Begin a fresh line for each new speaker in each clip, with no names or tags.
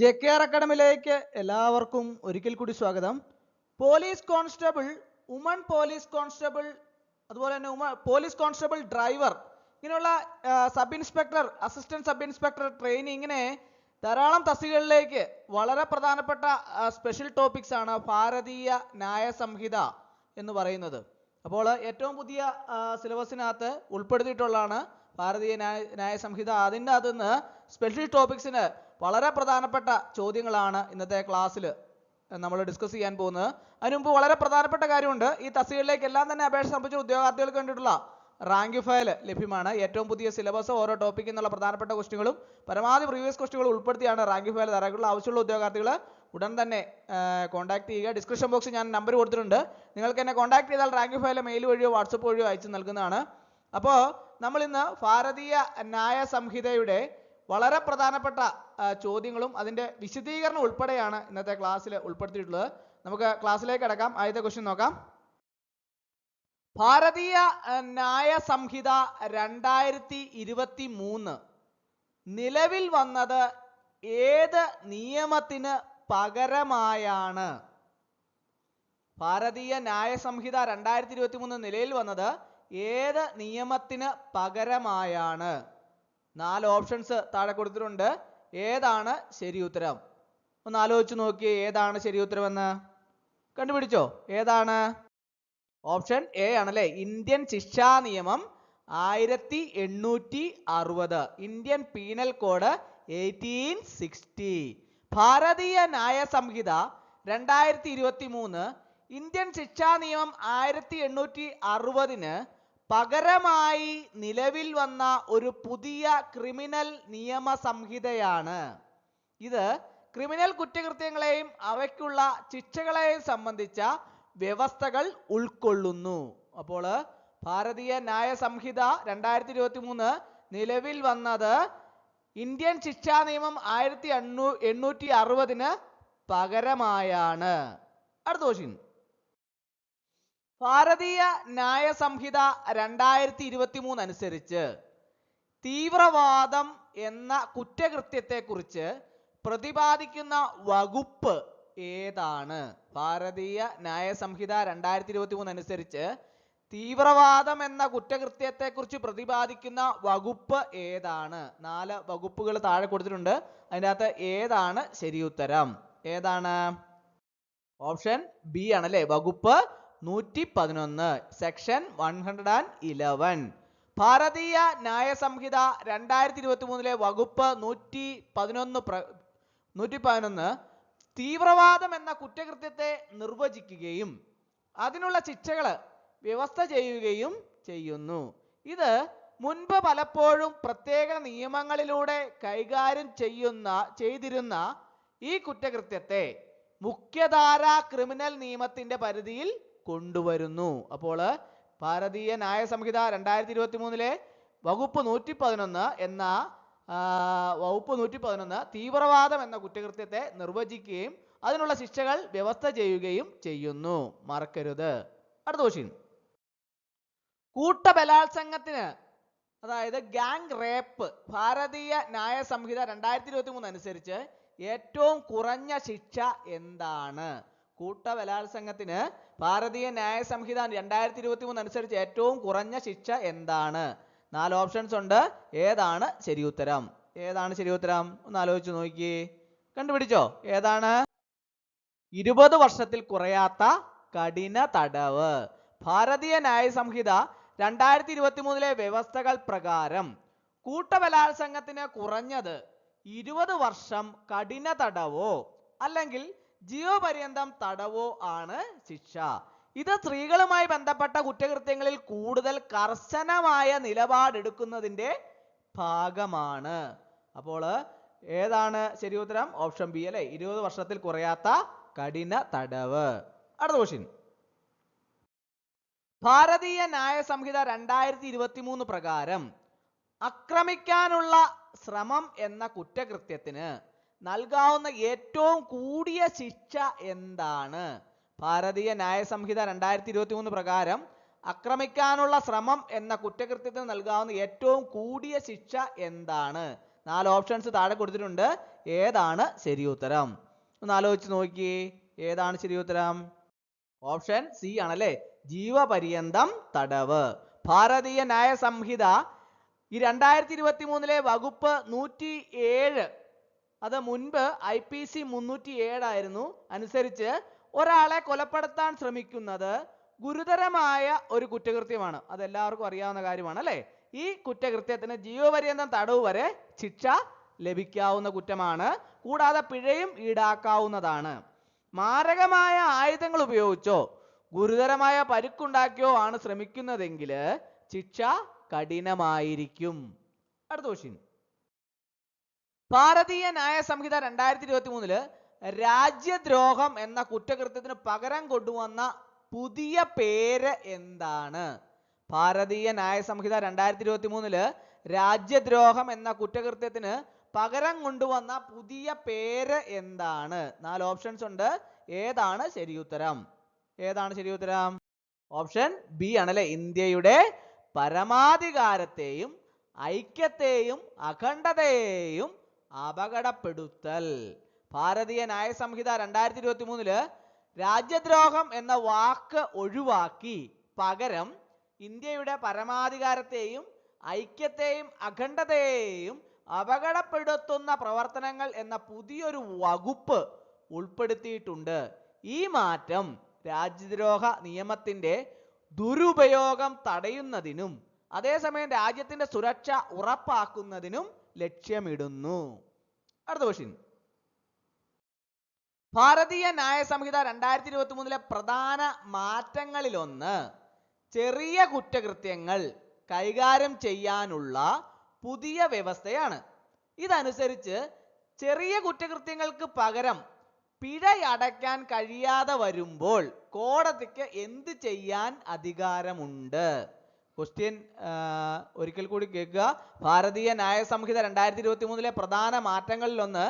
JKR അക്കാഡമിയിലേക്ക് എല്ലാവർക്കും ഒരിക്കൽ കൂടി സ്വാഗതം. Police constable, woman police constable, അതുപോലെ തന്നെ പോലീസ് കോൺസ്റ്റബിൾ ഡ്രൈവർ, ഇങ്ങനെയുള്ള sub inspector, assistant sub inspector training, ഇങ്ങനെ ധാരാളം തസ്തികകളിലേക്ക് വളരെ പ്രധാനപ്പെട്ട സ്പെഷ്യൽ ടോപ്പിക്സ് ആണ് ഭാരതീയ ന്യായ സംഹിത എന്ന് പറയുന്നത്. അപ്പോൾ ഏറ്റവും പുതിയ സിലബസിനകത്ത് ഉൾപ്പെടുത്തിയിട്ടുള്ളതാണ് ഭാരതീയ ന്യായ സംഹിത. അതിൻ്റെ അകത്ത് നിന്ന് സ്പെഷ്യൽ ടോപ്പിക്സിന് വളരെ പ്രധാനപ്പെട്ട ചോദ്യങ്ങളാണ് ഇന്നത്തെ ക്ലാസ്സിൽ നമ്മൾ ഡിസ്കസ് ചെയ്യാൻ പോകുന്നത്. അതിനു മുമ്പ് വളരെ പ്രധാനപ്പെട്ട കാര്യമുണ്ട്. ഈ തസ്തികകളിലേക്ക് എല്ലാം തന്നെ അപേക്ഷ സമർപ്പിച്ച ഉദ്യോഗാർത്ഥികൾക്ക് വേണ്ടിയിട്ടുള്ള റാങ്ക് ഫയൽ ലഭ്യമാണ്. ഏറ്റവും പുതിയ സിലബസ്, ഓരോ ടോപ്പിക്കിൽ നിന്നുള്ള പ്രധാനപ്പെട്ട ക്വസ്റ്റുകളും പരമാവധി പ്രീവിയസ് ക്വസ്റ്റുകൾ ഉൾപ്പെടുത്തിയാണ് റാങ്ക് ഫയൽ തയ്യാറാക്കിയിട്ടുള്ള. ആവശ്യമുള്ള ഉദ്യോഗാർത്ഥികൾ ഉടൻ തന്നെ കോൺടാക്ട് ചെയ്യുക. ഡിസ്ക്രിപ്ഷൻ ബോക്സിൽ ഞാൻ നമ്പർ കൊടുത്തിട്ടുണ്ട്. നിങ്ങൾക്ക് എന്നെ കോൺടാക്ട് ചെയ്താൽ റാങ്ക് ഫയൽ മെയിൽ വഴിയോ വാട്സപ്പ് വഴിയോ അയച്ചു നൽകുന്നതാണ്. അപ്പോൾ നമ്മൾ ഇന്ന് ഭാരതീയ ന്യായ സംഹിതയുടെ വളരെ പ്രധാനപ്പെട്ട ചോദ്യങ്ങളും അതിൻ്റെ വിശദീകരണം ഉൾപ്പെടെയാണ് ഇന്നത്തെ ക്ലാസ്സിൽ ഉൾപ്പെടുത്തിയിട്ടുള്ളത്. നമുക്ക് ക്ലാസ്സിലേക്ക് കടക്കാം. ആദ്യത്തെ ക്വസ്റ്റ്യൻ നോക്കാം. ഭാരതീയ ന്യായ സംഹിത 2023 നിലവിൽ വന്നത് ഏത് നിയമത്തിന് പകരമായാണ്? ഭാരതീയ ന്യായ സംഹിത 2023 നിലയിൽ വന്നത് ഏത് നിയമത്തിന് പകരമായാണ്? 4 ഓപ്ഷൻസ് താഴെ കൊടുത്തിട്ടുണ്ട്. ഏതാണ് ശരി ഉത്തരം? ഒന്ന് ആലോചിച്ച് നോക്കിയേ, ഏതാണ് ശരി ഉത്തരമെന്ന് കണ്ടുപിടിച്ചോ? ഏതാണ്? ഓപ്ഷൻ എ ആണല്ലേ, ഇന്ത്യൻ ശിക്ഷാ നിയമം 1860, ഇന്ത്യൻ പീനൽ കോഡ് 1860. ഭാരതീയ ന്യായ സംഹിത 2023 ഇന്ത്യൻ ശിക്ഷാ നിയമം 1860 പകരമായി നിലവിൽ വന്ന ഒരു പുതിയ ക്രിമിനൽ നിയമ സംഹിതയാണ്. ഇത് ക്രിമിനൽ കുറ്റകൃത്യങ്ങളെയും അവയ്ക്കുള്ള ശിക്ഷകളെയും സംബന്ധിച്ച വ്യവസ്ഥകൾ ഉൾക്കൊള്ളുന്നു. അപ്പോൾ ഭാരതീയ ന്യായ സംഹിത 2023 നിലവിൽ വന്നത് ഇന്ത്യൻ ശിക്ഷാ നിയമം 1860 പകരമായാണ്. അടുത്ത ക്വസ്റ്റ്യൻ. ഭാരതീയ ന്യായ സംഹിത 2023 അനുസരിച്ച് തീവ്രവാദം എന്ന കുറ്റകൃത്യത്തെക്കുറിച്ച് പ്രതിപാദിക്കുന്ന വകുപ്പ് ഏതാണ്? ഭാരതീയ ന്യായ സംഹിത 2023 അനുസരിച്ച് തീവ്രവാദം എന്ന കുറ്റകൃത്യത്തെക്കുറിച്ച് പ്രതിപാദിക്കുന്ന വകുപ്പ് ഏതാണ്? 4 വകുപ്പുകൾ താഴെ കൊടുത്തിട്ടുണ്ട്. അതിൻ്റെ അകത്ത് ഏതാണ് ശരി ഉത്തരം? ഏതാണ്? ഓപ്ഷൻ ബി ആണല്ലേ, വകുപ്പ് 111, സെക്ഷൻ 111. ഭാരതീയ ന്യായ സംഹിത 2023 വകുപ്പ് 111 തീവ്രവാദം എന്ന കുറ്റകൃത്യത്തെ നിർവചിക്കുകയും അതിനുള്ള ശിക്ഷകൾ വ്യവസ്ഥ ചെയ്യുകയും ചെയ്യുന്നു. ഇത് മുൻപ് പലപ്പോഴും പ്രത്യേക നിയമങ്ങളിലൂടെ കൈകാര്യം ചെയ്തിരുന്ന ഈ കുറ്റകൃത്യത്തെ മുഖ്യധാര ക്രിമിനൽ നിയമത്തിന്റെ പരിധിയിൽ കൊണ്ടുവരുന്നു. അപ്പോൾ ഭാരതീയ ന്യായ സംഹിത 2023 വകുപ്പ് 111 എന്ന വകുപ്പ് 111 തീവ്രവാദം എന്ന കുറ്റകൃത്യത്തെ നിർവചിക്കുകയും അതിനുള്ള ശിക്ഷകൾ വ്യവസ്ഥ ചെയ്യുകയും ചെയ്യുന്നു. മറക്കരുത്. അടുത്ത ക്വസ്റ്റ്യൻ. കൂട്ടബലാത്സംഗത്തിന്, അതായത് ഗാങ് റേപ്പ്, ഭാരതീയ ന്യായ സംഹിത 2023 അനുസരിച്ച് ഏറ്റവും കുറഞ്ഞ ശിക്ഷ എന്താണ്? കൂട്ടബലാത്സംഗത്തിന് ഭാരതീയ ന്യായ സംഹിത 2023 അനുസരിച്ച് ഏറ്റവും കുറഞ്ഞ ശിക്ഷ എന്താണ്? 4 ഓപ്ഷൻസ് ഉണ്ട്. ഏതാണ് ശരി ഉത്തരം? ഏതാണ് ശരി ഉത്തരം? ഒന്ന് ആലോചിച്ച് നോക്കിയേ, കണ്ടുപിടിച്ചോ? ഏതാണ്? 20 വർഷത്തിൽ കുറയാത്ത കഠിന തടവ്. ഭാരതീയ ന്യായ സംഹിത 2023 വ്യവസ്ഥകൾ പ്രകാരം കൂട്ടബലാത്സംഗത്തിന് കുറഞ്ഞത് 20 വർഷം കഠിന തടവോ അല്ലെങ്കിൽ ജീവപര്യന്തം തടവോ ആണ് ശിക്ഷ. ഇത് സ്ത്രീകളുമായി ബന്ധപ്പെട്ട കുറ്റകൃത്യങ്ങളിൽ കൂടുതൽ കർശനമായ നിലപാടെടുക്കുന്നതിന്റെ ഭാഗമാണ്. അപ്പോൾ ഏതാണ് ശരി ഉത്തരം? ഓപ്ഷൻ ബി അല്ലെ, 20 വർഷത്തിൽ കുറയാത്ത കഠിന തടവ്. അടുത്ത ക്വസ്റ്റ്യൻ. ഭാരതീയ ന്യായ സംഹിത 2023 പ്രകാരം ആക്രമിക്കാനുള്ള ശ്രമം എന്ന കുറ്റകൃത്യത്തിന് നൽകാവുന്ന ഏറ്റവും കൂടിയ ശിക്ഷ എന്താണ്? ഭാരതീയ ന്യായ സംഹിത 2023 പ്രകാരം ആക്രമിക്കാനുള്ള ശ്രമം എന്ന കുറ്റകൃത്യത്തിന് നൽകാവുന്ന ഏറ്റവും കൂടിയ ശിക്ഷ എന്താണ്? 4 ഓപ്ഷൻസ് താഴെ കൊടുത്തിട്ടുണ്ട്. ഏതാണ് ശരി ഉത്തരം? ഒന്ന് ആലോചിച്ച് നോക്കിയേ, ഏതാണ് ശരി ഉത്തരം? ഓപ്ഷൻ സി ആണല്ലേ, ജീവപര്യന്തം തടവ്. ഭാരതീയ ന്യായ സംഹിത ഈ 2023 വകുപ്പ് 107, അത് മുൻപ് IPC 307 ആയിരുന്നു, അനുസരിച്ച് ഒരാളെ കൊലപ്പെടുത്താൻ ശ്രമിക്കുന്നത് ഗുരുതരമായ ഒരു കുറ്റകൃത്യമാണ്. അതെല്ലാവർക്കും അറിയാവുന്ന കാര്യമാണ് അല്ലേ. ഈ കുറ്റകൃത്യത്തിന് ജീവപര്യന്തം തടവ് വരെ ശിക്ഷ ലഭിക്കാവുന്ന കുറ്റമാണ്. കൂടാതെ പിഴയും ഈടാക്കാവുന്നതാണ്. മാരകമായ ആയുധങ്ങൾ ഉപയോഗിച്ചോ ഗുരുതരമായ പരിക്കുണ്ടാക്കിയോ ആണ് ശ്രമിക്കുന്നതെങ്കിൽ ശിക്ഷ കഠിനമായിരിക്കും. അടുത്ത ക്വസ്റ്റ്യൻ. ഭാരതീയ ന്യായ സംഹിത 2023 രാജ്യദ്രോഹം എന്ന കുറ്റകൃത്യത്തിന് പകരം കൊണ്ടുവന്ന പുതിയ പേര് എന്താണ്? ഭാരതീയ ന്യായ സംഹിത 2023 രാജ്യദ്രോഹം എന്ന കുറ്റകൃത്യത്തിന് പകരം കൊണ്ടുവന്ന പുതിയ പേര് എന്താണ്? 4 ഓപ്ഷൻസ് ഉണ്ട്. ഏതാണ് ശരി ഉത്തരം? ഏതാണ് ശരി ഉത്തരം? ഓപ്ഷൻ ബി ആണല്ലേ, ഇന്ത്യയുടെ പരമാധികാരത്തെയും ഐക്യത്തെയും അഖണ്ഡതയെയും അപകടപ്പെടുത്തൽ. ഭാരതീയ ന്യായ സംഹിത 2023 രാജ്യദ്രോഹം എന്ന വാക്ക് ഒഴിവാക്കി പകരം ഇന്ത്യയുടെ പരമാധികാരത്തെയും ഐക്യത്തെയും അഖണ്ഡതയെയും അപകടപ്പെടുത്തുന്ന പ്രവർത്തനങ്ങൾ എന്ന പുതിയൊരു വകുപ്പ് ഉൾപ്പെടുത്തിയിട്ടുണ്ട്. ഈ മാറ്റം രാജ്യദ്രോഹ നിയമത്തിന്റെ ദുരുപയോഗം തടയുന്നതിനും അതേസമയം രാജ്യത്തിന്റെ സുരക്ഷ ഉറപ്പാക്കുന്നതിനും ലക്ഷ്യമിടുന്നു. അടുത്ത ക്വസ്റ്റ്യൻ. ഭാരതീയ ന്യായ സംഹിത 2023 പ്രധാന മാറ്റങ്ങളിലൊന്ന് ചെറിയ കുറ്റകൃത്യങ്ങൾ കൈകാര്യം ചെയ്യാനുള്ള പുതിയ വ്യവസ്ഥയാണ്. ഇതനുസരിച്ച് ചെറിയ കുറ്റകൃത്യങ്ങൾക്ക് പകരം പിഴയടയ്ക്കാൻ കഴിയാതെ വരുമ്പോൾ കോടതിക്ക് എന്ത് ചെയ്യാൻ അധികാരമുണ്ട്? ക്വസ്റ്റ്യൻ ഒരിക്കൽ കൂടി കേൾക്കുക. ഭാരതീയ ന്യായ സംഹിത 2023 പ്രധാന മാറ്റങ്ങളിലൊന്ന്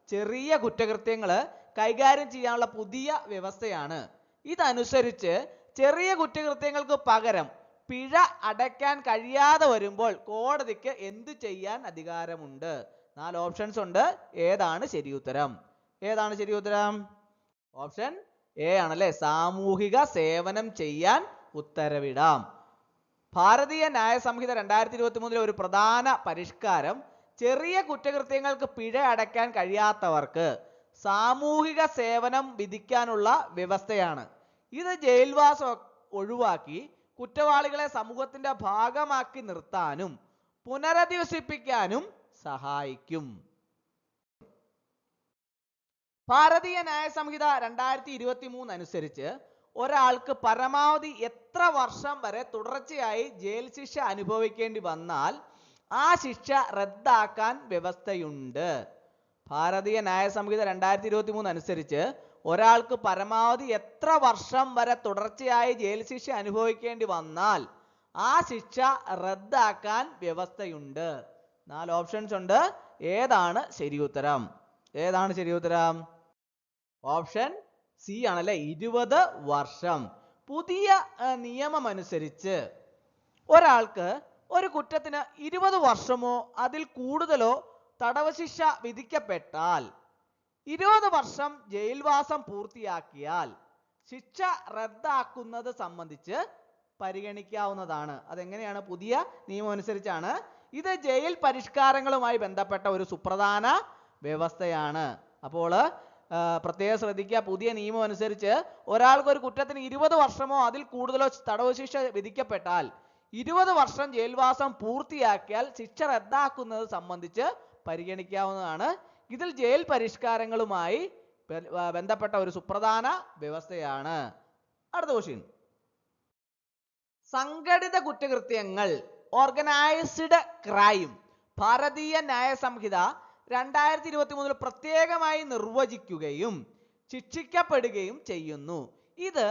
ചെറിയ കുറ്റകൃത്യങ്ങൾ കൈകാര്യം ചെയ്യാനുള്ള പുതിയ വ്യവസ്ഥയാണ്. ഇതനുസരിച്ച് ചെറിയ കുറ്റകൃത്യങ്ങൾക്ക് പകരം പിഴ അടയ്ക്കാൻ കഴിയാതെ വരുമ്പോൾ കോടതിക്ക് എന്ത് ചെയ്യാൻ അധികാരമുണ്ട്? 4 ഓപ്ഷൻസ് ഉണ്ട്. ഏതാണ് ശരി ഉത്തരം? ഏതാണ് ശരി ഉത്തരം? ഓപ്ഷൻ എ ആണല്ലേ, സാമൂഹിക സേവനം ചെയ്യാൻ ഉത്തരവിടാം. ഭാരതീയ ന്യായ സംഹിത 2023 ഒരു പ്രധാന പരിഷ്കാരം ചെറിയ കുറ്റകൃത്യങ്ങൾക്ക് പിഴ അടയ്ക്കാൻ കഴിയാത്തവർക്ക് സാമൂഹിക സേവനം വിധിക്കാനുള്ള വ്യവസ്ഥയാണ്. ഇത് ജയിൽവാസം ഒഴിവാക്കി കുറ്റവാളികളെ സമൂഹത്തിന്റെ ഭാഗമാക്കി നിർത്താനും പുനരധിവസിപ്പിക്കാനും സഹായിക്കും. ഭാരതീയ ന്യായ സംഹിത 2023 അനുസരിച്ച് ഒരാൾക്ക് പരമാവധി എത്ര വർഷം വരെ തുടർച്ചയായി ജയിൽ ശിക്ഷ അനുഭവിക്കേണ്ടി വന്നാൽ ആ ശിക്ഷ റദ്ദാക്കാൻ വ്യവസ്ഥയുണ്ട്. ഭാരതീയ ന്യായ സംഹിത 2023 അനുസരിച്ച് ഒരാൾക്ക് പരമാവധി എത്ര വർഷം വരെ തുടർച്ചയായി ജയിൽ ശിക്ഷ അനുഭവിക്കേണ്ടി വന്നാൽ ആ ശിക്ഷ റദ്ദാക്കാൻ വ്യവസ്ഥയുണ്ട്. 4 ഓപ്ഷൻസ് ഉണ്ട്. ഏതാണ് ശരി ഉത്തരം? ഏതാണ് ശരി ഉത്തരം? ഓപ്ഷൻ സി ആണല്ലേ, 20 വർഷം. പുതിയ നിയമം അനുസരിച്ച് ഒരാൾക്ക് ഒരു കുറ്റത്തിന് 20 വർഷമോ അതിൽ കൂടുതലോ തടവ് ശിക്ഷ വിധിക്കപ്പെട്ടാൽ 20 വർഷം ജയിൽവാസം പൂർത്തിയാക്കിയാൽ ശിക്ഷ റദ്ദാക്കുന്നത് സംബന്ധിച്ച് പരിഗണിക്കാവുന്നതാണ്. അതെങ്ങനെയാണ്? പുതിയ നിയമം അനുസരിച്ചാണ്. ഇത് ജയിൽ പരിഷ്കാരങ്ങളുമായി ബന്ധപ്പെട്ട ഒരു സുപ്രധാന വ്യവസ്ഥയാണ്. അപ്പോൾ പ്രത്യേകം ശ്രദ്ധിക്കുക, പുതിയ നിയമം അനുസരിച്ച് ഒരാൾക്ക് ഒരു കുറ്റത്തിന് 20 വർഷമോ അതിൽ കൂടുതലോ തടവ് ശിക്ഷ വിധിക്കപ്പെട്ടാൽ 20 വർഷം ജയിൽവാസം പൂർത്തിയാക്കിയാൽ ശിക്ഷ റദ്ദാക്കുന്നത് സംബന്ധിച്ച് പരിഗണിക്കാവുന്നതാണ്. ഇതിൽ ജയിൽ പരിഷ്കാരങ്ങളുമായി ബന്ധപ്പെട്ട ഒരു സുപ്രധാന വ്യവസ്ഥയാണ്. അടുത്ത ക്വസ്റ്റ്യൻ. സംഘടിത കുറ്റകൃത്യങ്ങൾ, ഓർഗനൈസ്ഡ് ക്രൈം, ഭാരതീയ ന്യായ സംഹിത 2023 പ്രത്യേകമായി നിർവചിക്കുകയും ശിക്ഷിക്കപ്പെടുകയും ചെയ്യുന്നു. ഇത്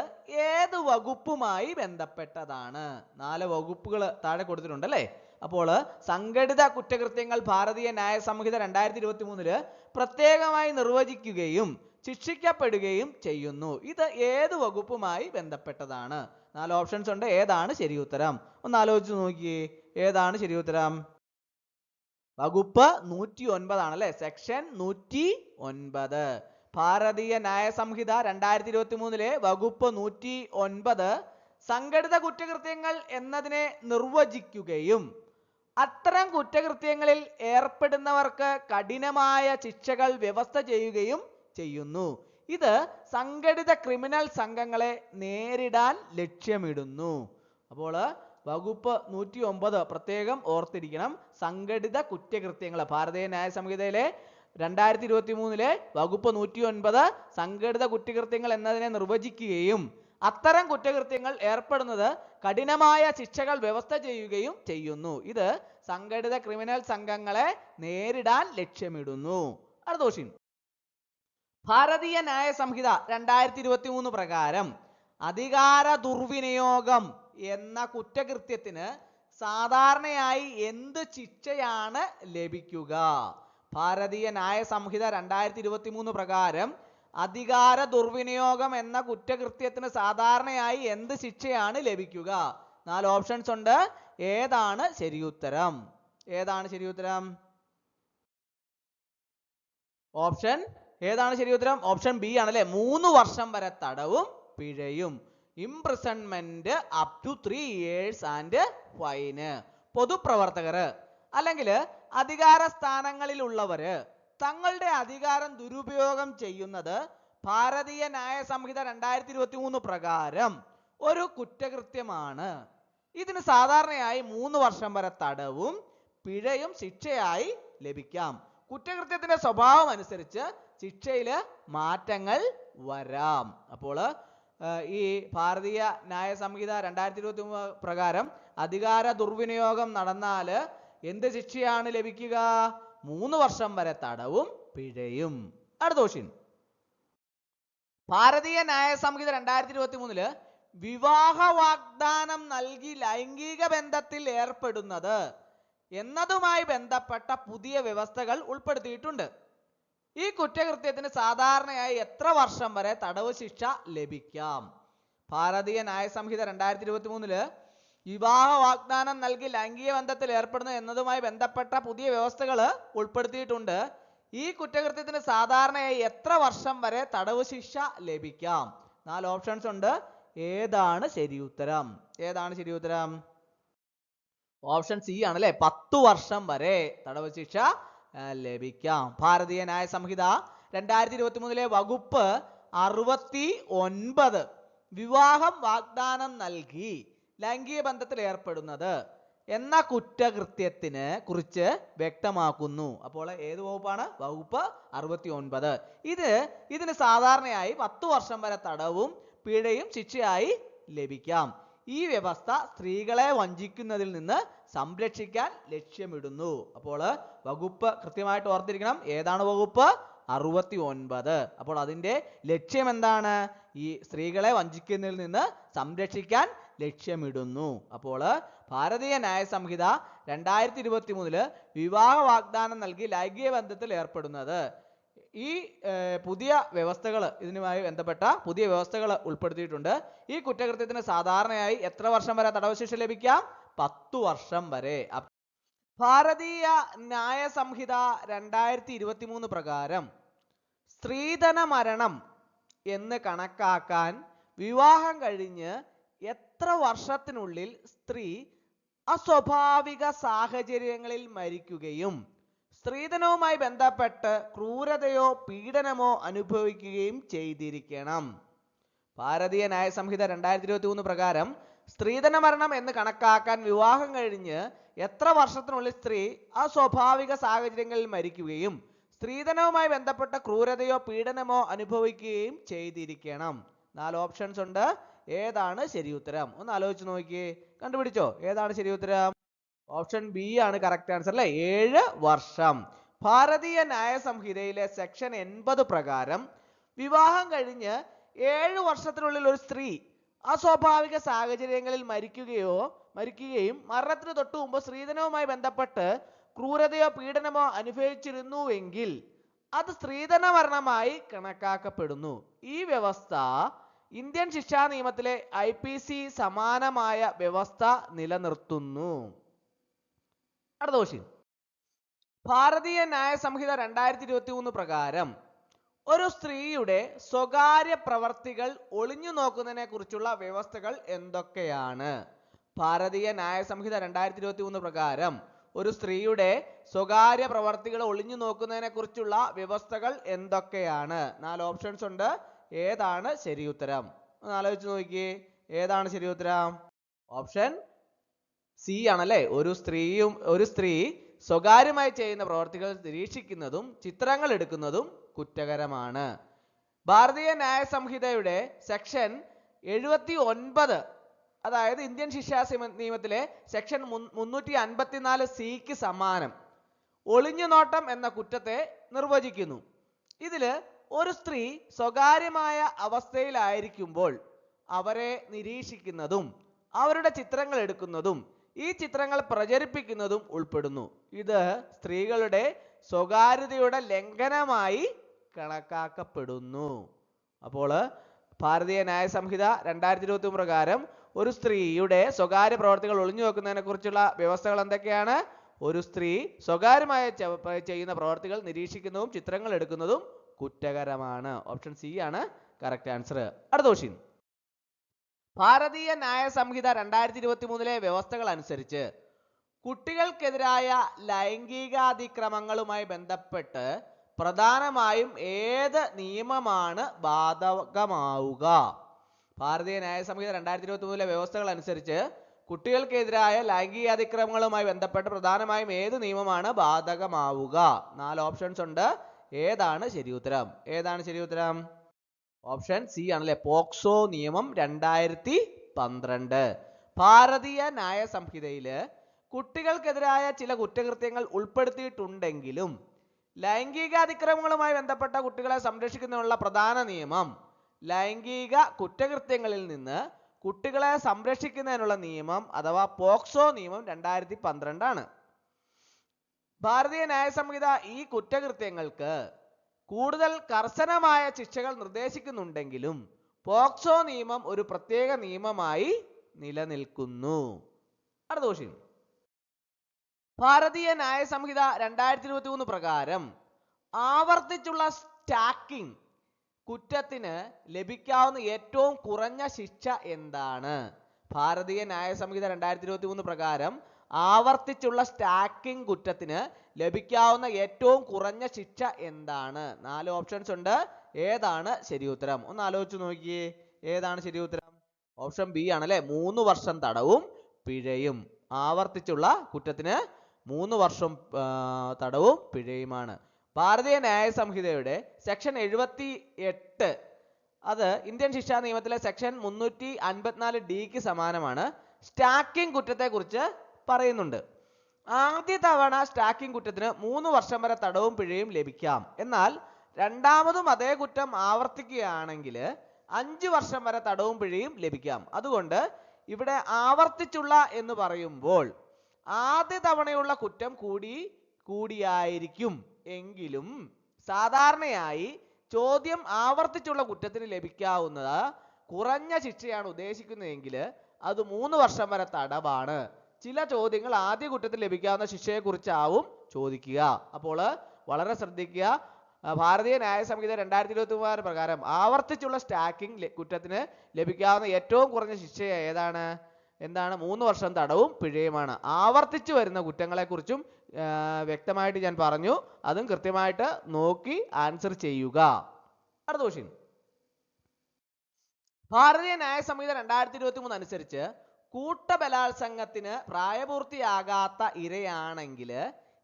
ഏത് വകുപ്പുമായി ബന്ധപ്പെട്ടതാണ്? 4 വകുപ്പുകൾ താഴെ കൊടുത്തിട്ടുണ്ട് അല്ലേ. അപ്പോൾ സംഘടിത കുറ്റകൃത്യങ്ങൾ ഭാരതീയ ന്യായ സംഹിത 2023 പ്രത്യേകമായി നിർവചിക്കുകയും ശിക്ഷിക്കപ്പെടുകയും ചെയ്യുന്നു. ഇത് ഏത് വകുപ്പുമായി ബന്ധപ്പെട്ടതാണ്? 4 ഓപ്ഷൻസ് ഉണ്ട്. ഏതാണ് ശരി ഉത്തരം? ഒന്ന് ആലോചിച്ച് നോക്കിയേ, ഏതാണ് ശരി ഉത്തരം? വകുപ്പ് 109 ആണല്ലേ, സെക്ഷൻ 109. ഭാരതീയ ന്യായ സംഹിത 2023 വകുപ്പ് 109 സംഘടിത കുറ്റകൃത്യങ്ങൾ എന്നതിനെ നിർവചിക്കുകയും അത്തരം കുറ്റകൃത്യങ്ങളിൽ ഏർപ്പെടുന്നവർക്ക് കഠിനമായ ശിക്ഷകൾ വ്യവസ്ഥ ചെയ്യുകയും ചെയ്യുന്നു. ഇത് സംഘടിത ക്രിമിനൽ സംഘങ്ങളെ നേരിടാൻ ലക്ഷ്യമിടുന്നു. അപ്പോൾ വകുപ്പ് 109 പ്രത്യേകം ഓർത്തിരിക്കണം. സംഘടിത കുറ്റകൃത്യങ്ങൾ ഭാരതീയ ന്യായ സംഹിതയിലെ 2023 വകുപ്പ് 109 സംഘടിത കുറ്റകൃത്യങ്ങൾ എന്നതിനെ നിർവചിക്കുകയും അത്തരം കുറ്റകൃത്യങ്ങൾ ഏർപ്പെടുന്നത് കഠിനമായ ശിക്ഷകൾ വ്യവസ്ഥ ചെയ്യുകയും ചെയ്യുന്നു. ഇത് സംഘടിത ക്രിമിനൽ സംഘങ്ങളെ നേരിടാൻ ലക്ഷ്യമിടുന്നു. അടുത്ത ക്വസ്റ്റ്യൻ. ഭാരതീയ ന്യായ സംഹിത 2023 പ്രകാരം അധികാര ദുർവിനിയോഗം എന്ന കുറ്റകൃത്യത്തിന് സാധാരണയായി എന്ത് ശിക്ഷയാണ് ലഭിക്കുക? ഭാരതീയ ന്യായ സംഹിത 2023 പ്രകാരം അധികാര ദുർവിനിയോഗം എന്ന കുറ്റകൃത്യത്തിന് സാധാരണയായി എന്ത് ശിക്ഷയാണ് ലഭിക്കുക? 4 ഓപ്ഷൻസ് ഉണ്ട്. ഏതാണ് ശരിയുത്തരം? ഏതാണ് ശരിയുത്തരം? ഏതാണ് ശരിയുത്തരം? ഓപ്ഷൻ ബി ആണല്ലേ, 3 വർഷം വരെ തടവും പിഴയും. Imprisonment up to 3 years and fine. പൊതുപ്രവർത്തകർ അല്ലെങ്കിൽ അധികാര സ്ഥാനങ്ങളിലുള്ളവര് തങ്ങളുടെ അധികാരം ദുരുപയോഗം ചെയ്യുന്നത് ഭാരതീയ ന്യായ സംഹിത 2023 പ്രകാരം ഒരു കുറ്റകൃത്യമാണ്. ഇതിന് സാധാരണയായി 3 വർഷം വരെ തടവും പിഴയും ശിക്ഷയായി ലഭിക്കാം. കുറ്റകൃത്യത്തിന്റെ സ്വഭാവം അനുസരിച്ച് ശിക്ഷയില് മാറ്റങ്ങൾ വരാം. അപ്പോൾ ഈ ഭാരതീയ ന്യായ സംഹിത 2023 പ്രകാരം അധികാര ദുർവിനിയോഗം നടന്നാൽ എന്ത് ശിക്ഷയാണ് ലഭിക്കുക? 3 വർഷം വരെ തടവും പിഴയും. അടുത്ത ക്വസ്റ്റ്യൻ. ഭാരതീയ ന്യായ സംഹിത 2023 വിവാഹ വാഗ്ദാനം നൽകി ലൈംഗിക ബന്ധത്തിൽ ഏർപ്പെടുന്നത് എന്നതുമായി ബന്ധപ്പെട്ട പുതിയ വ്യവസ്ഥകൾ ഉൾപ്പെടുത്തിയിട്ടുണ്ട്. ഈ കുറ്റകൃത്യത്തിന് സാധാരണയായി എത്ര വർഷം വരെ തടവ് ശിക്ഷ ലഭിക്കാം? ഭാരതീയ ന്യായ സംഹിത 2023 വിവാഹ വാഗ്ദാനം നൽകി ലൈംഗിക ബന്ധത്തിൽ ഏർപ്പെടുന്നത് എന്നതുമായി ബന്ധപ്പെട്ട പുതിയ വ്യവസ്ഥകൾ ഉൾപ്പെടുത്തിയിട്ടുണ്ട്. ഈ കുറ്റകൃത്യത്തിന് സാധാരണയായി എത്ര വർഷം വരെ തടവ് ശിക്ഷ ലഭിക്കാം? 4 ഓപ്ഷൻസ് ഉണ്ട്. ഏതാണ് ശരിയുത്തരം? ഏതാണ് ശരിയുത്തരം? ഓപ്ഷൻ സി ആണല്ലേ, 10 വർഷം വരെ തടവ് ശിക്ഷ ലഭിക്കാം. ഭാരതീയ ന്യായ സംഹിത 2023 വകുപ്പ് 69 വിവാഹം വാഗ്ദാനം നൽകി ലൈംഗിക ബന്ധത്തിൽ ഏർപ്പെടുന്നത് എന്ന കുറ്റകൃത്യത്തിനെ കുറിച്ച് വ്യക്തമാക്കുന്നു. അപ്പോൾ ഏത് വകുപ്പാണ്? വകുപ്പ് 69. ഇതിന് സാധാരണയായി 10 വർഷം വരെ തടവും പിഴയും ശിക്ഷയായി ലഭിക്കാം. ഈ വ്യവസ്ഥ സ്ത്രീകളെ വഞ്ചിക്കുന്നതിൽ നിന്ന് സംരക്ഷിക്കാൻ ലക്ഷ്യമിടുന്നു. അപ്പോൾ വകുപ്പ് കൃത്യമായിട്ട് ഓർത്തിരിക്കണം. ഏതാണ് വകുപ്പ്? 69. അപ്പോൾ അതിന്റെ ലക്ഷ്യം എന്താണ്? ഈ സ്ത്രീകളെ വഞ്ചിക്കുന്നതിൽ നിന്ന് സംരക്ഷിക്കാൻ ലക്ഷ്യമിടുന്നു. അപ്പോൾ ഭാരതീയ ന്യായ സംഹിത 2023 വിവാഹ വാഗ്ദാനം നൽകി ലൈംഗിക ബന്ധത്തിൽ ഏർപ്പെടുന്നത് ഈ പുതിയ വ്യവസ്ഥകൾ, ഇതിനുമായി ബന്ധപ്പെട്ട പുതിയ വ്യവസ്ഥകൾ ഉൾപ്പെടുത്തിയിട്ടുണ്ട്. ഈ കുറ്റകൃത്യത്തിന് സാധാരണയായി എത്ര വർഷം വരെ തടവ് ശിക്ഷ ലഭിക്കാം? 10 വർഷം വരെ. ഭാരതീയ ന്യായ സംഹിത 2023 പ്രകാരം സ്ത്രീധന മരണം എന്ന് കണക്കാക്കാൻ വിവാഹം കഴിഞ്ഞ് എത്ര വർഷത്തിനുള്ളിൽ സ്ത്രീ അസ്വാഭാവിക സാഹചര്യങ്ങളിൽ മരിക്കുകയും സ്ത്രീധനവുമായി ബന്ധപ്പെട്ട് ക്രൂരതയോ പീഡനമോ അനുഭവിക്കുകയും ചെയ്തിരിക്കണം? ഭാരതീയ ന്യായ സംഹിത 2023 പ്രകാരം സ്ത്രീധന മരണം എന്ന് കണക്കാക്കാൻ വിവാഹം കഴിഞ്ഞ് എത്ര വർഷത്തിനുള്ളിൽ സ്ത്രീ അസ്വാഭാവിക സാഹചര്യങ്ങളിൽ മരിക്കുകയും സ്ത്രീധനവുമായി ബന്ധപ്പെട്ട ക്രൂരതയോ പീഡനമോ അനുഭവിക്കുകയും ചെയ്തിരിക്കണം? 4 ഓപ്ഷൻസ് ഉണ്ട്. ഏതാണ് ശരിയുത്തരം? ഒന്ന് ആലോചിച്ച് നോക്കിയേ, കണ്ടുപിടിച്ചോ ഏതാണ് ശരിയുത്തരം? ഓപ്ഷൻ ബി ആണ് കറക്റ്റ് ആൻസർ അല്ലേ, 7 വർഷം. ഭാരതീയ ന്യായ സംഹിതയിലെ സെക്ഷൻ 80 പ്രകാരം വിവാഹം കഴിഞ്ഞ് 7 വർഷത്തിനുള്ളിൽ ഒരു സ്ത്രീ അസ്വാഭാവിക സാഹചര്യങ്ങളിൽ മരിക്കുകയും മരണത്തിന് തൊട്ടു മുമ്പ് സ്ത്രീധനവുമായി ബന്ധപ്പെട്ട് ക്രൂരതയോ പീഡനമോ അനുഭവിച്ചിരുന്നുവെങ്കിൽ അത് സ്ത്രീധന മരണമായി കണക്കാക്കപ്പെടുന്നു. ഈ വ്യവസ്ഥ ഇന്ത്യൻ ശിക്ഷാ നിയമത്തിലെ IPC സമാനമായ വ്യവസ്ഥ നിലനിർത്തുന്നു. അടുത്ത ക്വസ്റ്റ്യൻ. ഭാരതീയ ന്യായ സംഹിത 2023 പ്രകാരം ഒരു സ്ത്രീയുടെ സ്വകാര്യ പ്രവർത്തികൾ ഒളിഞ്ഞു നോക്കുന്നതിനെ കുറിച്ചുള്ള വ്യവസ്ഥകൾ എന്തൊക്കെയാണ്? ഭാരതീയ ന്യായ സംഹിത 2023 പ്രകാരം ഒരു സ്ത്രീയുടെ സ്വകാര്യ പ്രവർത്തികൾ ഒളിഞ്ഞു നോക്കുന്നതിനെ കുറിച്ചുള്ള വ്യവസ്ഥകൾ എന്തൊക്കെയാണ്? 4 ഓപ്ഷൻസ് ഉണ്ട്. ഏതാണ് ശരി ഉത്തരം? ഒന്ന് ആലോചിച്ച് നോക്കിയേ, ഏതാണ് ശരി ഉത്തരം? ഓപ്ഷൻ സി ആണല്ലേ. ഒരു സ്ത്രീ സ്വകാര്യമായി ചെയ്യുന്ന പ്രവർത്തികൾ നിരീക്ഷിക്കുന്നതും ചിത്രങ്ങൾ എടുക്കുന്നതും കുറ്റകരമാണ്. ഭാരതീയ ന്യായ സംഹിതയുടെ സെക്ഷൻ 79, അതായത് ഇന്ത്യൻ ശിക്ഷാ നിയമത്തിലെ സെക്ഷൻ 354 സിക്ക് സമാനം ഒളിഞ്ഞുനോട്ടം എന്ന കുറ്റത്തെ നിർവചിക്കുന്നു. ഇതില് ഒരു സ്ത്രീ സ്വകാര്യമായ അവസ്ഥയിലായിരിക്കുമ്പോൾ അവരെ നിരീക്ഷിക്കുന്നതും അവരുടെ ചിത്രങ്ങൾ എടുക്കുന്നതും ഈ ചിത്രങ്ങൾ പ്രചരിപ്പിക്കുന്നതും ഉൾപ്പെടുന്നു. ഇത് സ്ത്രീകളുടെ സ്വകാര്യതയുടെ ലംഘനമായി കണക്കാക്കപ്പെടുന്നു. അപ്പോൾ ഭാരതീയ ന്യായ സംഹിത 2023 പ്രകാരം ഒരു സ്ത്രീയുടെ സ്വകാര്യ പ്രവർത്തികൾ ഒളിഞ്ഞു വെക്കുന്നതിനെ കുറിച്ചുള്ള വ്യവസ്ഥകൾ എന്തൊക്കെയാണ്? ഒരു സ്ത്രീ സ്വകാര്യമായി ചെയ്യുന്ന പ്രവർത്തികൾ നിരീക്ഷിക്കുന്നതും ചിത്രങ്ങൾ എടുക്കുന്നതും കുറ്റകരമാണ്. ഓപ്ഷൻ സി ആണ് കറക്റ്റ് ആൻസർ. അടുത്ത ക്വസ്റ്റ്യൻ. ഭാരതീയ ന്യായ സംഹിത 2023 വ്യവസ്ഥകൾ അനുസരിച്ച് കുട്ടികൾക്കെതിരായ ലൈംഗികാതിക്രമങ്ങളുമായി ബന്ധപ്പെട്ട് പ്രധാനമായും ഏത് നിയമമാണ് ബാധകമാവുക? ഭാരതീയ ന്യായ സംഹിത 2023 വ്യവസ്ഥകൾ അനുസരിച്ച് കുട്ടികൾക്കെതിരായ ലൈംഗികാതിക്രമങ്ങളുമായി ബന്ധപ്പെട്ട് പ്രധാനമായും ഏത് നിയമമാണ് ബാധകമാവുക? 4 ഓപ്ഷൻസ് ഉണ്ട്. ഏതാണ് ശരി ഉത്തരം? ഏതാണ് ശരി ഉത്തരം? ഓപ്ഷൻ സി ആണല്ലേ, പോക്സോ നിയമം 2012. ഭാരതീയ ന്യായ സംഹിതയില് കുട്ടികൾക്കെതിരായ ചില കുറ്റകൃത്യങ്ങൾ ഉൾപ്പെടുത്തിയിട്ടുണ്ടെങ്കിലും ലൈംഗികാതിക്രമങ്ങളുമായി ബന്ധപ്പെട്ട കുട്ടികളെ സംരക്ഷിക്കുന്നതിനുള്ള പ്രധാന നിയമം ലൈംഗിക കുറ്റകൃത്യങ്ങളിൽ നിന്ന് കുട്ടികളെ സംരക്ഷിക്കുന്നതിനുള്ള നിയമം അഥവാ പോക്സോ നിയമം 2012 ആണ്. ഭാരതീയ ന്യായ സംഹിത ഈ കുറ്റകൃത്യങ്ങൾക്ക് കൂടുതൽ കർശനമായ ശിക്ഷകൾ നിർദ്ദേശിക്കുന്നുണ്ടെങ്കിലും പോക്സോ നിയമം ഒരു പ്രത്യേക നിയമമായി നിലനിൽക്കുന്നു. അടുത്ത ക്വസ്റ്റ്യൻ. ഭാരതീയ ന്യായ സംഹിത 2023 പ്രകാരം ആവർത്തിച്ചുള്ള സ്റ്റാക്കിംഗ് കുറ്റത്തിന് ലഭിക്കാവുന്ന ഏറ്റവും കുറഞ്ഞ ശിക്ഷ എന്താണ്? ഭാരതീയ ന്യായ സംഹിത 2023 പ്രകാരം ആവർത്തിച്ചുള്ള സ്റ്റാക്കിംഗ് കുറ്റത്തിന് ലഭിക്കാവുന്ന ഏറ്റവും കുറഞ്ഞ ശിക്ഷ എന്താണ്? 4 ഓപ്ഷൻസ് ഉണ്ട്. ഏതാണ് ശരി ഉത്തരം? ഒന്ന് ആലോചിച്ച് നോക്കിയേ, ഏതാണ് ശരി ഉത്തരം? ഓപ്ഷൻ ബി ആണല്ലേ, 3 വർഷം തടവും പിഴയും. ആവർത്തിച്ചുള്ള കുറ്റത്തിന് 3 വർഷം തടവും പിഴയുമാണ്. ഭാരതീയ ന്യായ സംഹിതയുടെ സെക്ഷൻ 78, അത് ഇന്ത്യൻ ശിക്ഷാ നിയമത്തിലെ സെക്ഷൻ 354 ഡിക്ക് സമാനമാണ്. സ്റ്റാക്കിംഗ് കുറ്റത്തെ കുറിച്ച് പറയുന്നുണ്ട്. ആദ്യ തവണ സ്റ്റാക്കിംഗ് കുറ്റത്തിന് 3 വർഷം വരെ തടവും പിഴയും ലഭിക്കാം. എന്നാൽ രണ്ടാമതും അതേ കുറ്റം ആവർത്തിക്കുകയാണെങ്കിൽ 5 വർഷം വരെ തടവും പിഴയും ലഭിക്കാം. അതുകൊണ്ട് ഇവിടെ ആവർത്തിച്ചുള്ള എന്ന് പറയുമ്പോൾ ആദ്യ തവണയുള്ള കുറ്റം കൂടിയായിരിക്കും എങ്കിലും സാധാരണയായി ചോദ്യം ആവർത്തിച്ചുള്ള കുറ്റത്തിന് ലഭിക്കാവുന്ന കുറഞ്ഞ ശിക്ഷയാണ് ഉദ്ദേശിക്കുന്നതെങ്കിൽ അത് 3 വർഷം വരെ തടവാണ്. ചില ചോദ്യങ്ങൾ ആദ്യ കുറ്റത്തിൽ ലഭിക്കാവുന്ന ശിക്ഷയെ കുറിച്ചാവും ചോദിക്കുക. അപ്പോൾ വളരെ ശ്രദ്ധിക്കുക. ഭാരതീയ ന്യായ സംഹിത 2023 പ്രകാരം ആവർത്തിച്ചുള്ള സ്റ്റാക്കിംഗ് കുറ്റത്തിന് ലഭിക്കാവുന്ന ഏറ്റവും കുറഞ്ഞ ശിക്ഷ ഏതാണ്? എന്താണ്? 3 വർഷം തടവും പിഴയുമാണ്. ആവർത്തിച്ചു വരുന്ന കുറ്റങ്ങളെ കുറിച്ചും വ്യക്തമായിട്ട് ഞാൻ പറഞ്ഞു. അതും കൃത്യമായിട്ട് നോക്കി ആൻസർ ചെയ്യുക. അടുത്ത ക്വസ്റ്റ്യൻ. ഭാരതീയ ന്യായ സംഹിത 2023 അനുസരിച്ച് കൂട്ടബലാത്സംഗത്തിന് പ്രായപൂർത്തിയാകാത്ത ഇരയാണെങ്കിൽ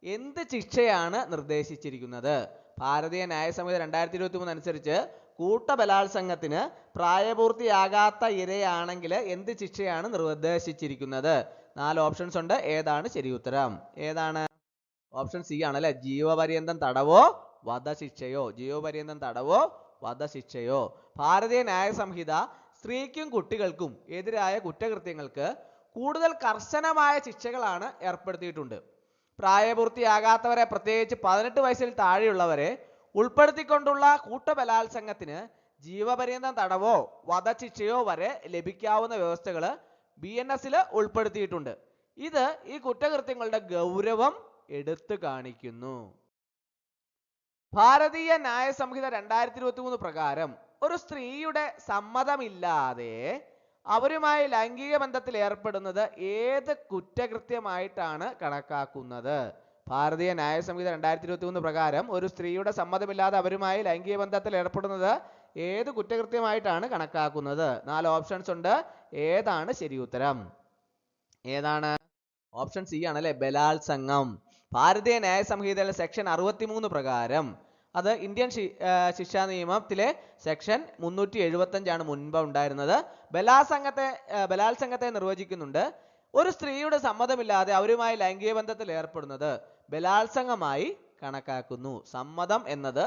എന്ത് ശിക്ഷയാണ് നിർദ്ദേശിച്ചിരിക്കുന്നത്? ഭാരതീയ ന്യായ സംഹിത 2023 അനുസരിച്ച് കൂട്ടബലാത്സംഗത്തിന് പ്രായപൂർത്തിയാകാത്ത ഇരയാണെങ്കിൽ എന്ത് ശിക്ഷയാണ് നിർദ്ദേശിച്ചിരിക്കുന്നത്? 4 ഓപ്ഷൻസ് ഉണ്ട്. ഏതാണ് ശരി ഉത്തരം? ഏതാണ്? ഓപ്ഷൻ സി ആണല്ലേ, ജീവപര്യന്തം തടവോ വധശിക്ഷയോ. ജീവപര്യന്തം തടവോ വധശിക്ഷയോ. ഭാരതീയ ന്യായ സംഹിത സ്ത്രീക്കും കുട്ടികൾക്കും എതിരായ കുറ്റകൃത്യങ്ങൾക്ക് കൂടുതൽ കർശനമായ ശിക്ഷകളാണ് ഏർപ്പെടുത്തിയിട്ടുണ്ട്. പ്രായപൂർത്തിയാകാത്തവരെ, പ്രത്യേകിച്ച് 18 വയസ്സിൽ താഴെയുള്ളവരെ ഉൾപ്പെടുത്തിക്കൊണ്ടുള്ള കൂട്ടബലാത്സംഗത്തിന് ജീവപര്യന്തം തടവോ വധശിക്ഷയോ വരെ ലഭിക്കാവുന്ന വ്യവസ്ഥകൾ BNS ഉൾപ്പെടുത്തിയിട്ടുണ്ട്. ഇത് ഈ കുറ്റകൃത്യങ്ങളുടെ ഗൗരവം എടുത്തു കാണിക്കുന്നു. ഭാരതീയ ന്യായ സംഹിത 2023 പ്രകാരം ഒരു സ്ത്രീയുടെ സമ്മതമില്ലാതെ അവരുമായി ലൈംഗിക ബന്ധത്തിൽ ഏർപ്പെടുന്നത് ഏത് കുറ്റകൃത്യമായിട്ടാണ് കണക്കാക്കുന്നത്? ഭാരതീയ ന്യായ സംഹിത 2023 പ്രകാരം ഒരു സ്ത്രീയുടെ സമ്മതമില്ലാതെ അവരുമായി ലൈംഗിക ബന്ധത്തിൽ ഏർപ്പെടുന്നത് ഏത് കുറ്റകൃത്യമായിട്ടാണ് കണക്കാക്കുന്നത്? 4 ഓപ്ഷൻസ് ഉണ്ട്. ഏതാണ് ശരി ഉത്തരം? ഏതാണ്? ഓപ്ഷൻ സി ആണ് അല്ലെ, ബലാത്സംഗം. ഭാരതീയ ന്യായ സംഹിതയിലെ സെക്ഷൻ 63 പ്രകാരം, അത് ഇന്ത്യൻ ശിക്ഷാ നിയമത്തിലെ സെക്ഷൻ 375 ആണ് മുൻപ് ഉണ്ടായിരുന്നത്. ബലാത്സംഗത്തെ നിർവചിക്കുന്നുണ്ട്. ഒരു സ്ത്രീയുടെ സമ്മതമില്ലാതെ അവരുമായി ലൈംഗിക ബന്ധത്തിൽ ഏർപ്പെടുന്നത് ബലാത്സംഗമായി കണക്കാക്കുന്നു. സമ്മതം എന്നത്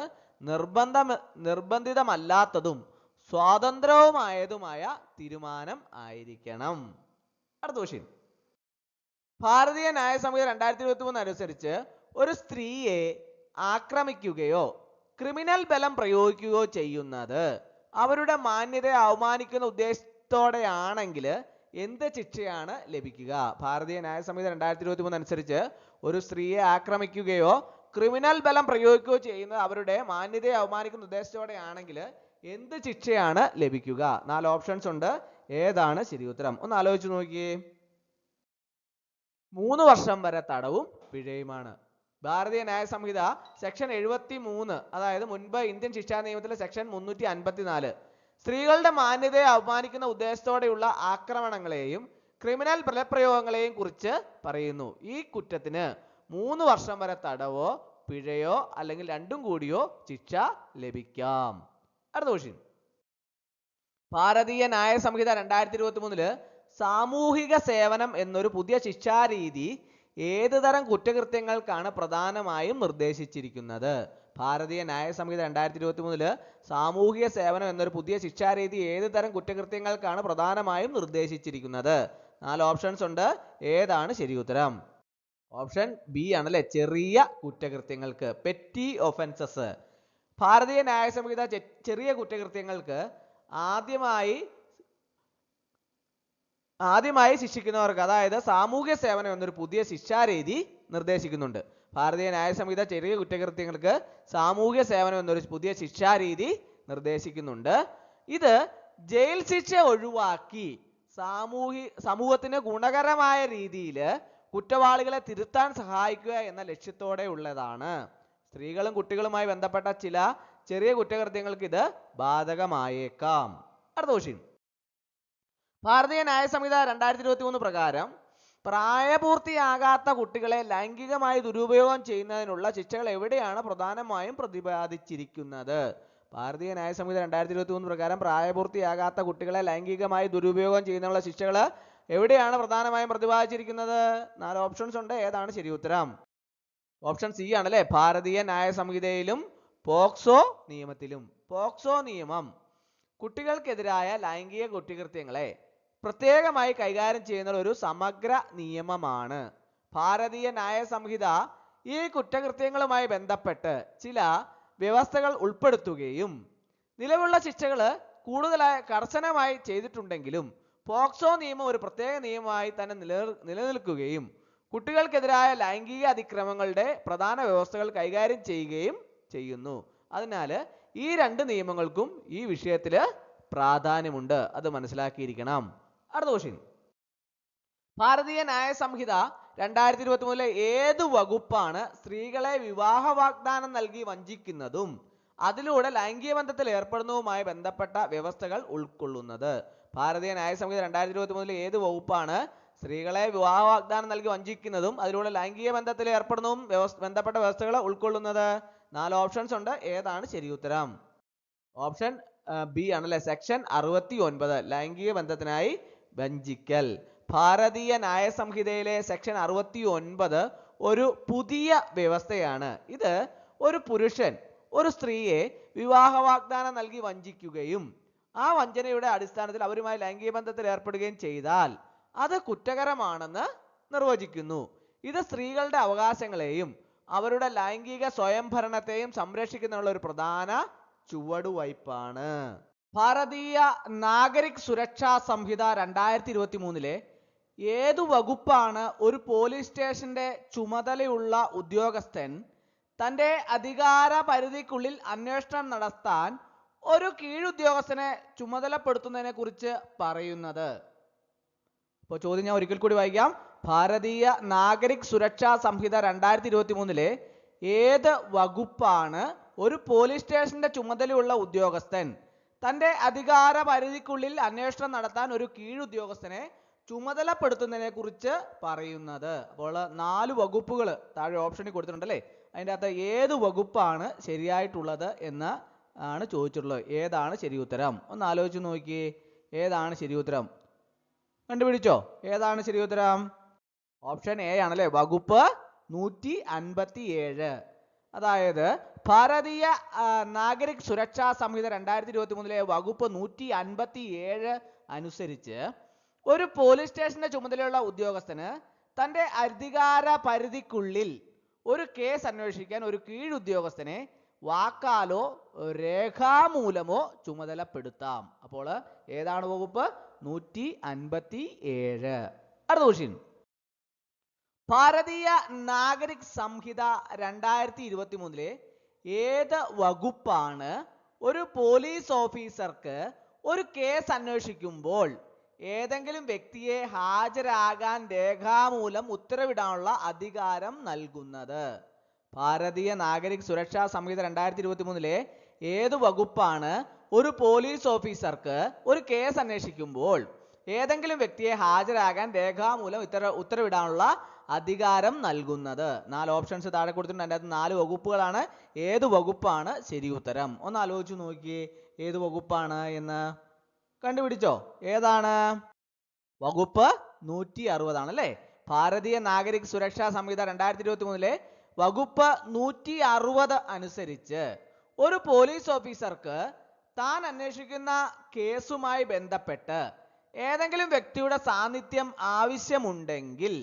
നിർബന്ധിതമല്ലാത്തതും സ്വാതന്ത്ര്യവുമായതുമായ തീരുമാനം ആയിരിക്കണം. അടുത്ത ക്വസ്റ്റ്യൻ. ഭാരതീയ ന്യായ സംഹിത 2023 അനുസരിച്ച് ഒരു സ്ത്രീയെ ആക്രമിക്കുകയോ ക്രിമിനൽ ബലം പ്രയോഗിക്കുകയോ ചെയ്യുന്നത് അവരുടെ മാന്യതയെ അവമാനിക്കുന്ന ഉദ്ദേശത്തോടെയാണെങ്കിൽ എന്ത് ശിക്ഷയാണ് ലഭിക്കുക? ഭാരതീയ ന്യായ സംഹിത 2023 അനുസരിച്ച് ഒരു സ്ത്രീയെ ആക്രമിക്കുകയോ ക്രിമിനൽ ബലം പ്രയോഗിക്കുകയോ ചെയ്യുന്നത് അവരുടെ മാന്യതയെ അവമാനിക്കുന്ന ഉദ്ദേശത്തോടെയാണെങ്കിൽ എന്ത് ശിക്ഷയാണ് ലഭിക്കുക? 4 ഓപ്ഷൻസ് ഉണ്ട്. ഏതാണ് ശരി ഉത്തരം? ഒന്ന് ആലോചിച്ച് നോക്കിയേ. 3 വർഷം വരെ തടവും പിഴയുമാണ്. ഭാരതീയ ന്യായ സംഹിത സെക്ഷൻ 73, അതായത് മുൻപ് ഇന്ത്യൻ ശിക്ഷാ നിയമത്തിലെ സെക്ഷൻ 354, സ്ത്രീകളുടെ മാന്യതയെ അവമാനിക്കുന്ന ഉദ്ദേശത്തോടെയുള്ള ആക്രമണങ്ങളെയും ക്രിമിനൽ ബലപ്രയോഗങ്ങളെയും കുറിച്ച് പറയുന്നു. ഈ കുറ്റത്തിന് 3 വർഷം വരെ തടവോ പിഴയോ അല്ലെങ്കിൽ രണ്ടും കൂടിയോ ശിക്ഷ ലഭിക്കാം. അടുത്ത ക്വസ്റ്റ്യൻ. ഭാരതീയ ന്യായ സംഹിത 2023 സാമൂഹിക സേവനം എന്നൊരു പുതിയ ശിക്ഷാരീതി ഏത് തരം കുറ്റകൃത്യങ്ങൾക്കാണ് പ്രധാനമായും നിർദ്ദേശിച്ചിരിക്കുന്നത്? ഭാരതീയ ന്യായ സംഹിത 2023 സാമൂഹിക സേവനം എന്നൊരു പുതിയ ശിക്ഷാരീതി ഏത് തരം കുറ്റകൃത്യങ്ങൾക്കാണ് പ്രധാനമായും നിർദ്ദേശിച്ചിരിക്കുന്നത്? 4 ഓപ്ഷൻസ് ഉണ്ട്. ഏതാണ് ശരി ഉത്തരം? ഓപ്ഷൻ ബി ആണല്ലേ, ചെറിയ കുറ്റകൃത്യങ്ങൾക്ക്, പെറ്റി ഒഫൻസസ്. ഭാരതീയ ന്യായ സംഹിത ചെറിയ കുറ്റകൃത്യങ്ങൾക്ക് ആദ്യമായി ശിക്ഷിക്കുന്നവർക്ക്, അതായത് സാമൂഹ്യ സേവനം എന്നൊരു പുതിയ ശിക്ഷാരീതി നിർദ്ദേശിക്കുന്നുണ്ട്. ഭാരതീയ ന്യായ സംഹിത ചെറിയ കുറ്റകൃത്യങ്ങൾക്ക് സാമൂഹ്യ സേവനം എന്നൊരു പുതിയ ശിക്ഷാരീതി നിർദ്ദേശിക്കുന്നുണ്ട്. ഇത് ജയിൽ ശിക്ഷ ഒഴിവാക്കി സമൂഹത്തിന് ഗുണകരമായ രീതിയിൽ കുറ്റവാളികളെ തിരുത്താൻ സഹായിക്കുക എന്ന ലക്ഷ്യത്തോടെ ഉള്ളതാണ്. സ്ത്രീകളും കുട്ടികളുമായി ബന്ധപ്പെട്ട ചില ചെറിയ കുറ്റകൃത്യങ്ങൾക്ക് ഇത് ബാധകമായേക്കാം. അടുത്ത ക്വസ്റ്റ്യൻ. ഭാരതീയ ന്യായ സംഹിത 2023 പ്രകാരം പ്രായപൂർത്തിയാകാത്ത കുട്ടികളെ ലൈംഗികമായി ദുരുപയോഗം ചെയ്യുന്നതിനുള്ള ശിക്ഷകൾ എവിടെയാണ് പ്രധാനമായും പ്രതിപാദിച്ചിരിക്കുന്നത്? ഭാരതീയ ന്യായ സംഹിത 2023 പ്രകാരം പ്രായപൂർത്തിയാകാത്ത കുട്ടികളെ ലൈംഗികമായി ദുരുപയോഗം ചെയ്യുന്നതിനുള്ള ശിക്ഷകൾ എവിടെയാണ് പ്രധാനമായും പ്രതിപാദിച്ചിരിക്കുന്നത്? 4 ഓപ്ഷൻസ് ഉണ്ട്. ഏതാണ് ശരി ഉത്തരം? ഓപ്ഷൻ സി ആണല്ലേ, ഭാരതീയ ന്യായ സംഹിതയിലും പോക്സോ നിയമത്തിലും. പോക്സോ നിയമം കുട്ടികൾക്കെതിരായ ലൈംഗിക കുറ്റകൃത്യങ്ങളെ പ്രത്യേകമായി കൈകാര്യം ചെയ്യുന്ന ഒരു സമഗ്ര നിയമമാണ്. ഭാരതീയ ന്യായ സംഹിത ഈ കുറ്റകൃത്യങ്ങളുമായി ബന്ധപ്പെട്ട് ചില വ്യവസ്ഥകൾ ഉൾപ്പെടുത്തുകയും നിലവിലുള്ള ശിക്ഷകൾ കൂടുതലായി കർശനമായി ചെയ്തിട്ടുണ്ടെങ്കിലും പോക്സോ നിയമം ഒരു പ്രത്യേക നിയമമായി തന്നെ നിലനിൽക്കുകയും കുട്ടികൾക്കെതിരായ ലൈംഗിക അതിക്രമങ്ങളുടെ പ്രധാന വ്യവസ്ഥകൾ കൈകാര്യം ചെയ്യുകയും ചെയ്യുന്നു. അതിനാൽ ഈ 2 നിയമങ്ങൾക്കും ഈ വിഷയത്തിൽ പ്രാധാന്യമുണ്ട്, അത് മനസ്സിലാക്കിയിരിക്കണം. അടുത്ത ക്വസ്റ്റ്യൻ. ഭാരതീയ ന്യായ സംഹിത 2023 ഏത് വകുപ്പാണ് സ്ത്രീകളെ വിവാഹ വാഗ്ദാനം നൽകി വഞ്ചിക്കുന്നതും അതിലൂടെ ലൈംഗിക ബന്ധത്തിൽ ഏർപ്പെടുന്നതുമായി ബന്ധപ്പെട്ട വ്യവസ്ഥകൾ ഉൾക്കൊള്ളുന്നത്? ഭാരതീയ ന്യായ സംഹിത 2023 ഏത് വകുപ്പാണ് സ്ത്രീകളെ വിവാഹ വാഗ്ദാനം നൽകി വഞ്ചിക്കുന്നതും അതിലൂടെ ലൈംഗിക ബന്ധത്തിൽ ഏർപ്പെടുന്നതും ബന്ധപ്പെട്ട വ്യവസ്ഥകൾ ഉൾക്കൊള്ളുന്നത്? 4 ഓപ്ഷൻസ് ഉണ്ട്. ഏതാണ് ശരി ഉത്തരം? ഓപ്ഷൻ ബി ആണല്ലേ, സെക്ഷൻ 69, ലൈംഗിക ബന്ധത്തിനായി വഞ്ചിക്കൽ. ഭാരതീയ ന്യായ സംഹിതയിലെ സെക്ഷൻ 69 ഒരു പുതിയ വ്യവസ്ഥയാണ്. ഇത് ഒരു പുരുഷൻ ഒരു സ്ത്രീയെ വിവാഹ വാഗ്ദാനം നൽകി വഞ്ചിക്കുകയും ആ വഞ്ചനയുടെ അടിസ്ഥാനത്തിൽ അവരുമായി ലൈംഗിക ബന്ധത്തിൽ ഏർപ്പെടുകയും ചെയ്താൽ അത് കുറ്റകരമാണെന്ന് നിർവചിക്കുന്നു. ഇത് സ്ത്രീകളുടെ അവകാശങ്ങളെയും അവരുടെ ലൈംഗിക സ്വയംഭരണത്തെയും സംരക്ഷിക്കുന്നതിനുള്ള ഒരു പ്രധാന ചുവടുവയ്പ്പാണ്. ഭാരതീയ നാഗരിക് സുരക്ഷാ സംഹിത 2023 ഏതു വകുപ്പാണ് ഒരു പോലീസ് സ്റ്റേഷന്റെ ചുമതലയുള്ള ഉദ്യോഗസ്ഥൻ തന്റെ അധികാര പരിധിക്കുള്ളിൽ അന്വേഷണം നടത്താൻ ഒരു കീഴുദ്യോഗസ്ഥനെ ചുമതലപ്പെടുത്തുന്നതിനെ കുറിച്ച് പറയുന്നത്? അപ്പോൾ ചോദ്യം ഞാൻ ഒരിക്കൽ കൂടി വായിക്കാം. ഭാരതീയ നാഗരിക് സുരക്ഷാ സംഹിത 2023 ഏത് വകുപ്പാണ് ഒരു പോലീസ് സ്റ്റേഷന്റെ ചുമതലയുള്ള ഉദ്യോഗസ്ഥൻ തന്റെ അധികാര പരിധിക്കുള്ളിൽ അന്വേഷണം നടത്താൻ ഒരു കീഴുദ്യോഗസ്ഥനെ ചുമതലപ്പെടുത്തുന്നതിനെ കുറിച്ച് പറയുന്നത്? അപ്പോൾ 4 വകുപ്പുകൾ താഴെ ഓപ്ഷനിൽ കൊടുത്തിട്ടുണ്ടല്ലേ. അതിൻ്റെ അകത്ത് ഏത് വകുപ്പാണ് ശരിയായിട്ടുള്ളത് എന്ന് ആണ് ചോദിച്ചിട്ടുള്ളത്. ഏതാണ് ശരി ഉത്തരം? ഒന്ന് ആലോചിച്ച് നോക്കിയേ. ഏതാണ് ശരി ഉത്തരം? കണ്ടുപിടിച്ചോ? ഏതാണ് ശരി ഉത്തരം? ഓപ്ഷൻ എ ആണല്ലേ, വകുപ്പ് 157. അതായത് ഭാരതീയ നാഗരിക് സുരക്ഷാ സംഹിത 2023 വകുപ്പ് 157 അനുസരിച്ച് ഒരു പോലീസ് സ്റ്റേഷന്റെ ചുമതലയുള്ള ഉദ്യോഗസ്ഥന് തന്റെ അധികാര പരിധിക്കുള്ളിൽ ഒരു കേസ് അന്വേഷിക്കാൻ ഒരു കീഴുദ്യോഗസ്ഥനെ വാക്കാലോ രേഖാമൂലമോ ചുമതലപ്പെടുത്താം. അപ്പോൾ ഏതാണ് വകുപ്പ്? 157. അടുത്ത ക്വസ്റ്റ്യൻ. ഭാരതീയ നാഗരിക് സംഹിത 2023 ഏത് വകുപ്പാണ് ഒരു പോലീസ് ഓഫീസർക്ക് ഒരു കേസ് അന്വേഷിക്കുമ്പോൾ ഏതെങ്കിലും വ്യക്തിയെ ഹാജരാകാൻ രേഖാമൂലം ഉത്തരവിടാനുള്ള അധികാരം നൽകുന്നത്? ഭാരതീയ നാഗരിക് സുരക്ഷാ സംഹിത 2023 ഏത് വകുപ്പാണ് ഒരു പോലീസ് ഓഫീസർക്ക് ഒരു കേസ് അന്വേഷിക്കുമ്പോൾ ഏതെങ്കിലും വ്യക്തിയെ ഹാജരാകാൻ രേഖാമൂലം ഉത്തരവിടാനുള്ള അധികാരം നൽകുന്നത്? 4 ഓപ്ഷൻസ് താഴെ കൊടുത്തിട്ടുണ്ട്. അതിൻ്റെ അകത്ത് 4 വകുപ്പുകളാണ്. ഏത് വകുപ്പാണ് ശരി ഉത്തരം? ഒന്ന് ആലോചിച്ച് നോക്കിയേ. ഏത് വകുപ്പാണ് എന്ന് കണ്ടുപിടിച്ചോ? ഏതാണ്? വകുപ്പ് 160 ആണല്ലേ. ഭാരതീയ നാഗരിക് സുരക്ഷാ സംഹിത 2023 വകുപ്പ് 160 അനുസരിച്ച് ഒരു പോലീസ് ഓഫീസർക്ക് താൻ അന്വേഷിക്കുന്ന കേസുമായി ബന്ധപ്പെട്ട് ഏതെങ്കിലും വ്യക്തിയുടെ സാന്നിധ്യം ആവശ്യമുണ്ടെങ്കിൽ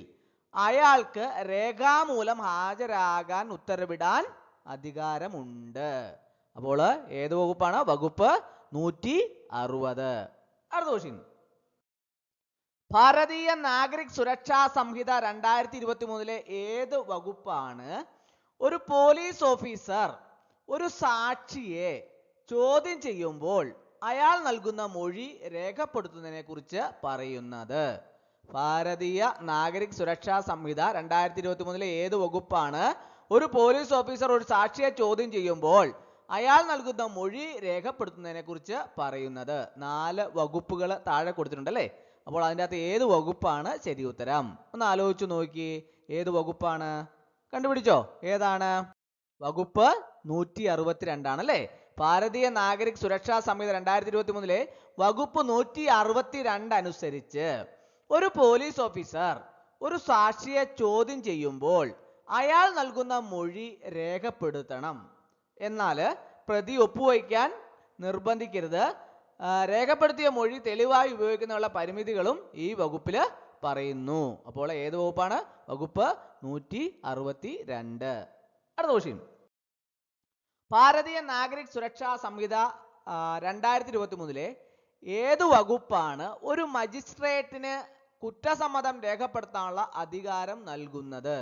അയാൾക്ക് രേഖാമൂലം ഹാജരാകാൻ ഉത്തരവിടാൻ അധികാരമുണ്ട്. അപ്പോൾ ഏത് വകുപ്പാണ്? വകുപ്പ് 160. അടുത്ത ക്വസ്റ്റ്യൻ. ഭാരതീയ നാഗരിക് സുരക്ഷാ സംഹിത 2023 ഏത് വകുപ്പാണ് ഒരു പോലീസ് ഓഫീസർ ഒരു സാക്ഷിയെ ചോദ്യം ചെയ്യുമ്പോൾ അയാൾ നൽകുന്ന മൊഴി രേഖപ്പെടുത്തുന്നതിനെ കുറിച്ച് പറയുന്നത്? ഭാരതീയ നാഗരിക് സുരക്ഷാ സംഹിത 2023 ഏത് വകുപ്പാണ് ഒരു പോലീസ് ഓഫീസർ ഒരു സാക്ഷിയെ ചോദ്യം ചെയ്യുമ്പോൾ അയാൾ നൽകുന്ന മൊഴി രേഖപ്പെടുത്തുന്നതിനെ കുറിച്ച് പറയുന്നത്? 4 വകുപ്പുകൾ താഴെ കൊടുത്തിട്ടുണ്ടല്ലേ. അപ്പോൾ അതിൻ്റെ അകത്ത് ഏത് വകുപ്പാണ് ശരി ഉത്തരം? ഒന്ന് ആലോചിച്ച് നോക്കി. ഏത് വകുപ്പാണ്? കണ്ടുപിടിച്ചോ? ഏതാണ്? വകുപ്പ് 162 ആണല്ലേ. ഭാരതീയ നാഗരിക് സുരക്ഷാ സംഹിത 2023 വകുപ്പ് 162 അനുസരിച്ച് ഒരു പോലീസ് ഓഫീസർ ഒരു സാക്ഷിയെ ചോദ്യം ചെയ്യുമ്പോൾ അയാൾ നൽകുന്ന മൊഴി രേഖപ്പെടുത്തണം. എന്നാൽ പ്രതി ഒപ്പുവയ്ക്കാൻ നിർബന്ധിക്കരുത്. രേഖപ്പെടുത്തിയ മൊഴി തെളിവായി ഉപയോഗിക്കുന്നതിനുള്ള പരിമിതികളും ഈ വകുപ്പിൽ പറയുന്നു. അപ്പോൾ ഏത് വകുപ്പാണ്? വകുപ്പ് 162. അടുത്ത ക്വസ്റ്റ്യൻ. ഭാരതീയ നാഗരിക് സുരക്ഷാ സംഹിത 2023 ഏത് വകുപ്പാണ് ഒരു മജിസ്ട്രേറ്റിന് കുറ്റസമ്മതം രേഖപ്പെടുത്താനുള്ള അധികാരം നൽകുന്നത്?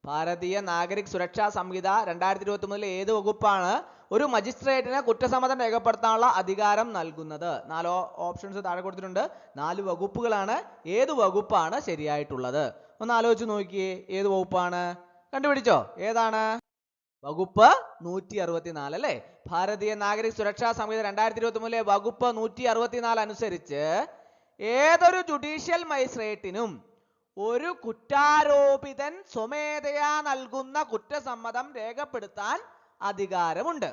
ഭാരതീയ നാഗരിക് സുരക്ഷാ സംഹിത 2023 ഏത് വകുപ്പാണ് ഒരു മജിസ്ട്രേറ്റിന് കുറ്റസമ്മതം രേഖപ്പെടുത്താനുള്ള അധികാരം നൽകുന്നത്? 4 ഓപ്ഷൻസ് താഴെ കൊടുത്തിട്ടുണ്ട്. 4 വകുപ്പുകളാണ്. ഏത് വകുപ്പാണ് ശരിയായിട്ടുള്ളത്? ഒന്ന് ആലോചിച്ച് നോക്കിയേ. ഏത് വകുപ്പാണ്? കണ്ടുപിടിച്ചോ? ഏതാണ്? വകുപ്പ് 164 അല്ലേ. ഭാരതീയ നാഗരിക് സുരക്ഷാ സംഹിത 2023 വകുപ്പ് 164 അനുസരിച്ച് ഏതൊരു ജുഡീഷ്യൽ മജിസ്ട്രേറ്റിനും ഒരു കുറ്റാരോപിതൻ സ്വമേധയാ നൽകുന്ന കുറ്റസമ്മതം രേഖപ്പെടുത്താൻ അധികാരമുണ്ട്.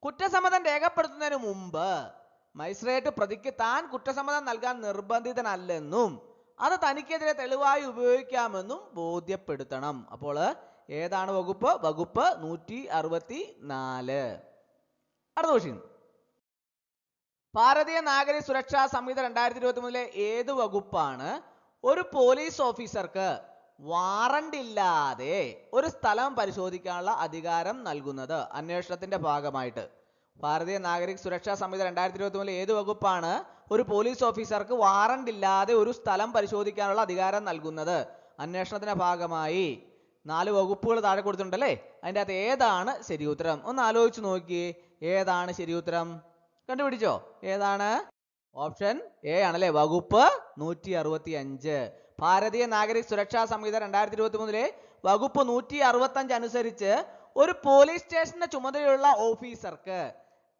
കുറ്റസമ്മതം രേഖപ്പെടുത്തുന്നതിന് മുമ്പ് മജിസ്ട്രേറ്റ് പ്രതിക്ക് താൻ കുറ്റസമ്മതം നൽകാൻ നിർബന്ധിതനല്ലെന്നും അത് തനിക്കെതിരെ തെളിവായി ഉപയോഗിക്കാമെന്നും ബോധ്യപ്പെടുത്തണം. അപ്പോൾ ഏതാണ് വകുപ്പ്? വകുപ്പ് 164. അടുത്ത ക്വസ്റ്റ്യൻ. ഭാരതീയ നാഗരിക് സുരക്ഷാ സംഹിത 2023 ഏത് വകുപ്പാണ് ഒരു പോലീസ് ഓഫീസർക്ക് വാറണ്ട് ഇല്ലാതെ ഒരു സ്ഥലം പരിശോധിക്കാനുള്ള അധികാരം നൽകുന്നത്? അന്വേഷണത്തിന്റെ ഭാഗമായിട്ട് ഭാരതീയ നാഗരിക് സുരക്ഷാ സംഹിത 2023 ഏത് വകുപ്പാണ് ഒരു പോലീസ് ഓഫീസർക്ക് വാറണ്ട് ഇല്ലാതെ ഒരു സ്ഥലം പരിശോധിക്കാനുള്ള അധികാരം നൽകുന്നത്? അന്വേഷണത്തിന്റെ ഭാഗമായി 4 വകുപ്പുകൾ താഴെ കൊടുത്തിട്ടുണ്ടല്ലേ, അതിൻ്റെ അകത്ത് ഏതാണ് ശരി ഉത്തരം? ഒന്ന് ആലോചിച്ച് നോക്കിയേ, ഏതാണ് ശരി ഉത്തരം? കണ്ടുപിടിച്ചോ? ഏതാണ്? ഓപ്ഷൻ എ ആണല്ലേ, വകുപ്പ് 165. ഭാരതീയ നാഗരിക് സുരക്ഷാ സംഹിത 2023 വകുപ്പ് 165 അനുസരിച്ച് ഒരു പോലീസ് സ്റ്റേഷന്റെ ചുമതലയുള്ള ഓഫീസർക്ക്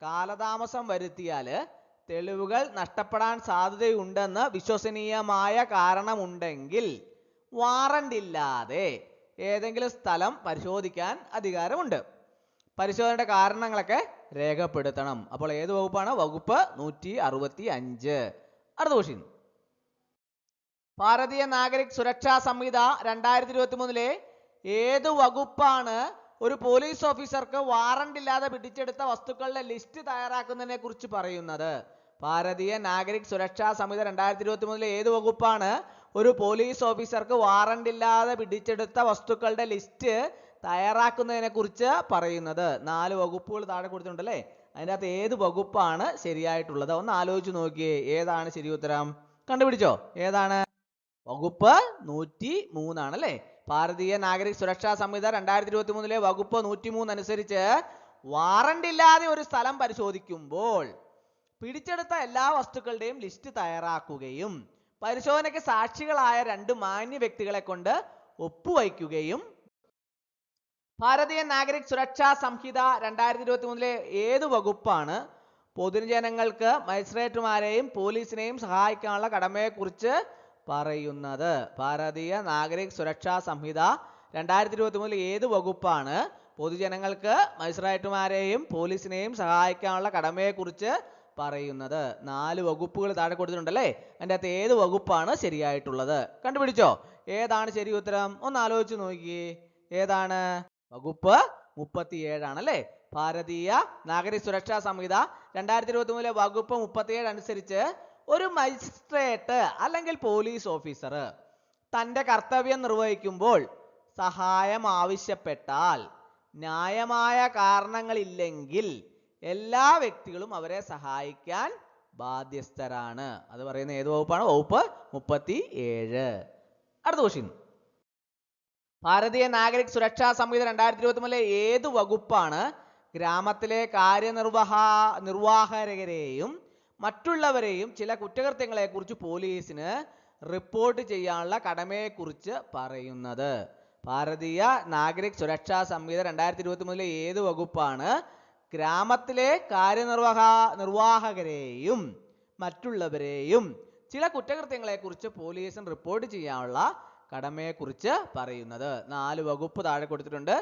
കാലതാമസം വരുത്തിയാൽ തെളിവുകൾ നഷ്ടപ്പെടാൻ സാധ്യതയുണ്ടെന്ന് വിശ്വസനീയമായ കാരണമുണ്ടെങ്കിൽ വാറണ്ട് ഇല്ലാതെ ഏതെങ്കിലും സ്ഥലം പരിശോധിക്കാൻ അധികാരമുണ്ട്. പരിശോധനയുടെ കാരണങ്ങളൊക്കെ രേഖപ്പെടുത്തണം. അപ്പോൾ ഏത് വകുപ്പാണ്? വകുപ്പ് 165. അടുത്ത ക്വസ്റ്റ്യൻ, ഭാരതീയ നാഗരിക് സുരക്ഷാ സംഹിത 2023 ഏത് വകുപ്പാണ് ഒരു പോലീസ് ഓഫീസർക്ക് വാറണ്ട് ഇല്ലാതെ പിടിച്ചെടുത്ത വസ്തുക്കളുടെ ലിസ്റ്റ് തയ്യാറാക്കുന്നതിനെ കുറിച്ച് പറയുന്നത്? ഭാരതീയ നാഗരിക് സുരക്ഷാ സംഹിത 2023 ഏത് വകുപ്പാണ് ഒരു പോലീസ് ഓഫീസർക്ക് വാറണ്ട് ഇല്ലാതെ പിടിച്ചെടുത്ത വസ്തുക്കളുടെ ലിസ്റ്റ് തയ്യാറാക്കുന്നതിനെ കുറിച്ച് പറയുന്നത്? 4 വകുപ്പുകൾ താഴെ കൊടുത്തിട്ടുണ്ടല്ലേ, അതിൻ്റെ അകത്ത് ഏത് വകുപ്പാണ് ശരിയായിട്ടുള്ളത്? ഒന്ന് ആലോചിച്ച് നോക്കിയേ, ഏതാണ് ശരി ഉത്തരം? കണ്ടുപിടിച്ചോ? ഏതാണ്? വകുപ്പ് 103 ആണല്ലേ. ഭാരതീയ നാഗരിക് സുരക്ഷാ സംഹിത 2023 വകുപ്പ് 103 അനുസരിച്ച് വാറണ്ട് ഇല്ലാതെ ഒരു സ്ഥലം പരിശോധിക്കുമ്പോൾ പിടിച്ചെടുത്ത എല്ലാ വസ്തുക്കളുടെയും ലിസ്റ്റ് തയ്യാറാക്കുകയും പരിശോധനയ്ക്ക് സാക്ഷികളായ 2 മാന്യ വ്യക്തികളെ കൊണ്ട് ഒപ്പുവയ്ക്കുകയും. ഭാരതീയ നാഗരിക് സുരക്ഷാ സംഹിത 2023 ഏത് വകുപ്പാണ് പൊതുജനങ്ങൾക്ക് മജിസ്ട്രേറ്റുമാരെയും പോലീസിനെയും സഹായിക്കാനുള്ള കടമയെക്കുറിച്ച് പറയുന്നത്? ഭാരതീയ നാഗരിക് സുരക്ഷാ സംഹിത 2023 ഏത് വകുപ്പാണ് പൊതുജനങ്ങൾക്ക് മജിസ്ട്രേറ്റുമാരെയും പോലീസിനെയും സഹായിക്കാനുള്ള കടമയെക്കുറിച്ച് പറയുന്നത്? 4 വകുപ്പുകൾ താഴെ കൊടുത്തിട്ടുണ്ടല്ലേ, അതിൻ്റെ അകത്ത് ഏത് വകുപ്പാണ് ശരിയായിട്ടുള്ളത്? കണ്ടുപിടിച്ചോ? ഏതാണ് ശരി ഉത്തരം? ഒന്ന് ആലോചിച്ച് നോക്കിയേ, ഏതാണ്? വകുപ്പ് 37 ആണല്ലേ. ഭാരതീയ നാഗരിക് സുരക്ഷാ സംഹിത 2023 വകുപ്പ് 37 അനുസരിച്ച് ഒരു മജിസ്ട്രേറ്റ് അല്ലെങ്കിൽ പോലീസ് ഓഫീസർ തൻ്റെ കർത്തവ്യം നിർവഹിക്കുമ്പോൾ സഹായം ആവശ്യപ്പെട്ടാൽ ന്യായമായ കാരണങ്ങളില്ലെങ്കിൽ എല്ലാ വ്യക്തികളും അവരെ സഹായിക്കാൻ ബാധ്യസ്ഥരാണ്. അത് പറയുന്ന ഏത് വകുപ്പാണ്? വകുപ്പ് 37. അടുത്ത ക്വസ്റ്റ്യൻ, ഭാരതീയ നാഗരിക് സുരക്ഷാ സംഹിത 2023 ഏത് വകുപ്പാണ് ഗ്രാമത്തിലെ നിർവാഹകരെയും മറ്റുള്ളവരെയും ചില കുറ്റകൃത്യങ്ങളെ കുറിച്ച് പോലീസിന് റിപ്പോർട്ട് ചെയ്യാനുള്ള കടമയെക്കുറിച്ച് പറയുന്നത്? ഭാരതീയ നാഗരിക് സുരക്ഷാ സംഹിത 2023 ഏത് വകുപ്പാണ് ഗ്രാമത്തിലെ നിർവാഹകരെയും മറ്റുള്ളവരെയും ചില കുറ്റകൃത്യങ്ങളെ കുറിച്ച് പോലീസിന് റിപ്പോർട്ട് ചെയ്യാനുള്ള കടമയെക്കുറിച്ച് പറയുന്നത്? 4 വകുപ്പ് താഴെ കൊടുത്തിട്ടുണ്ട്,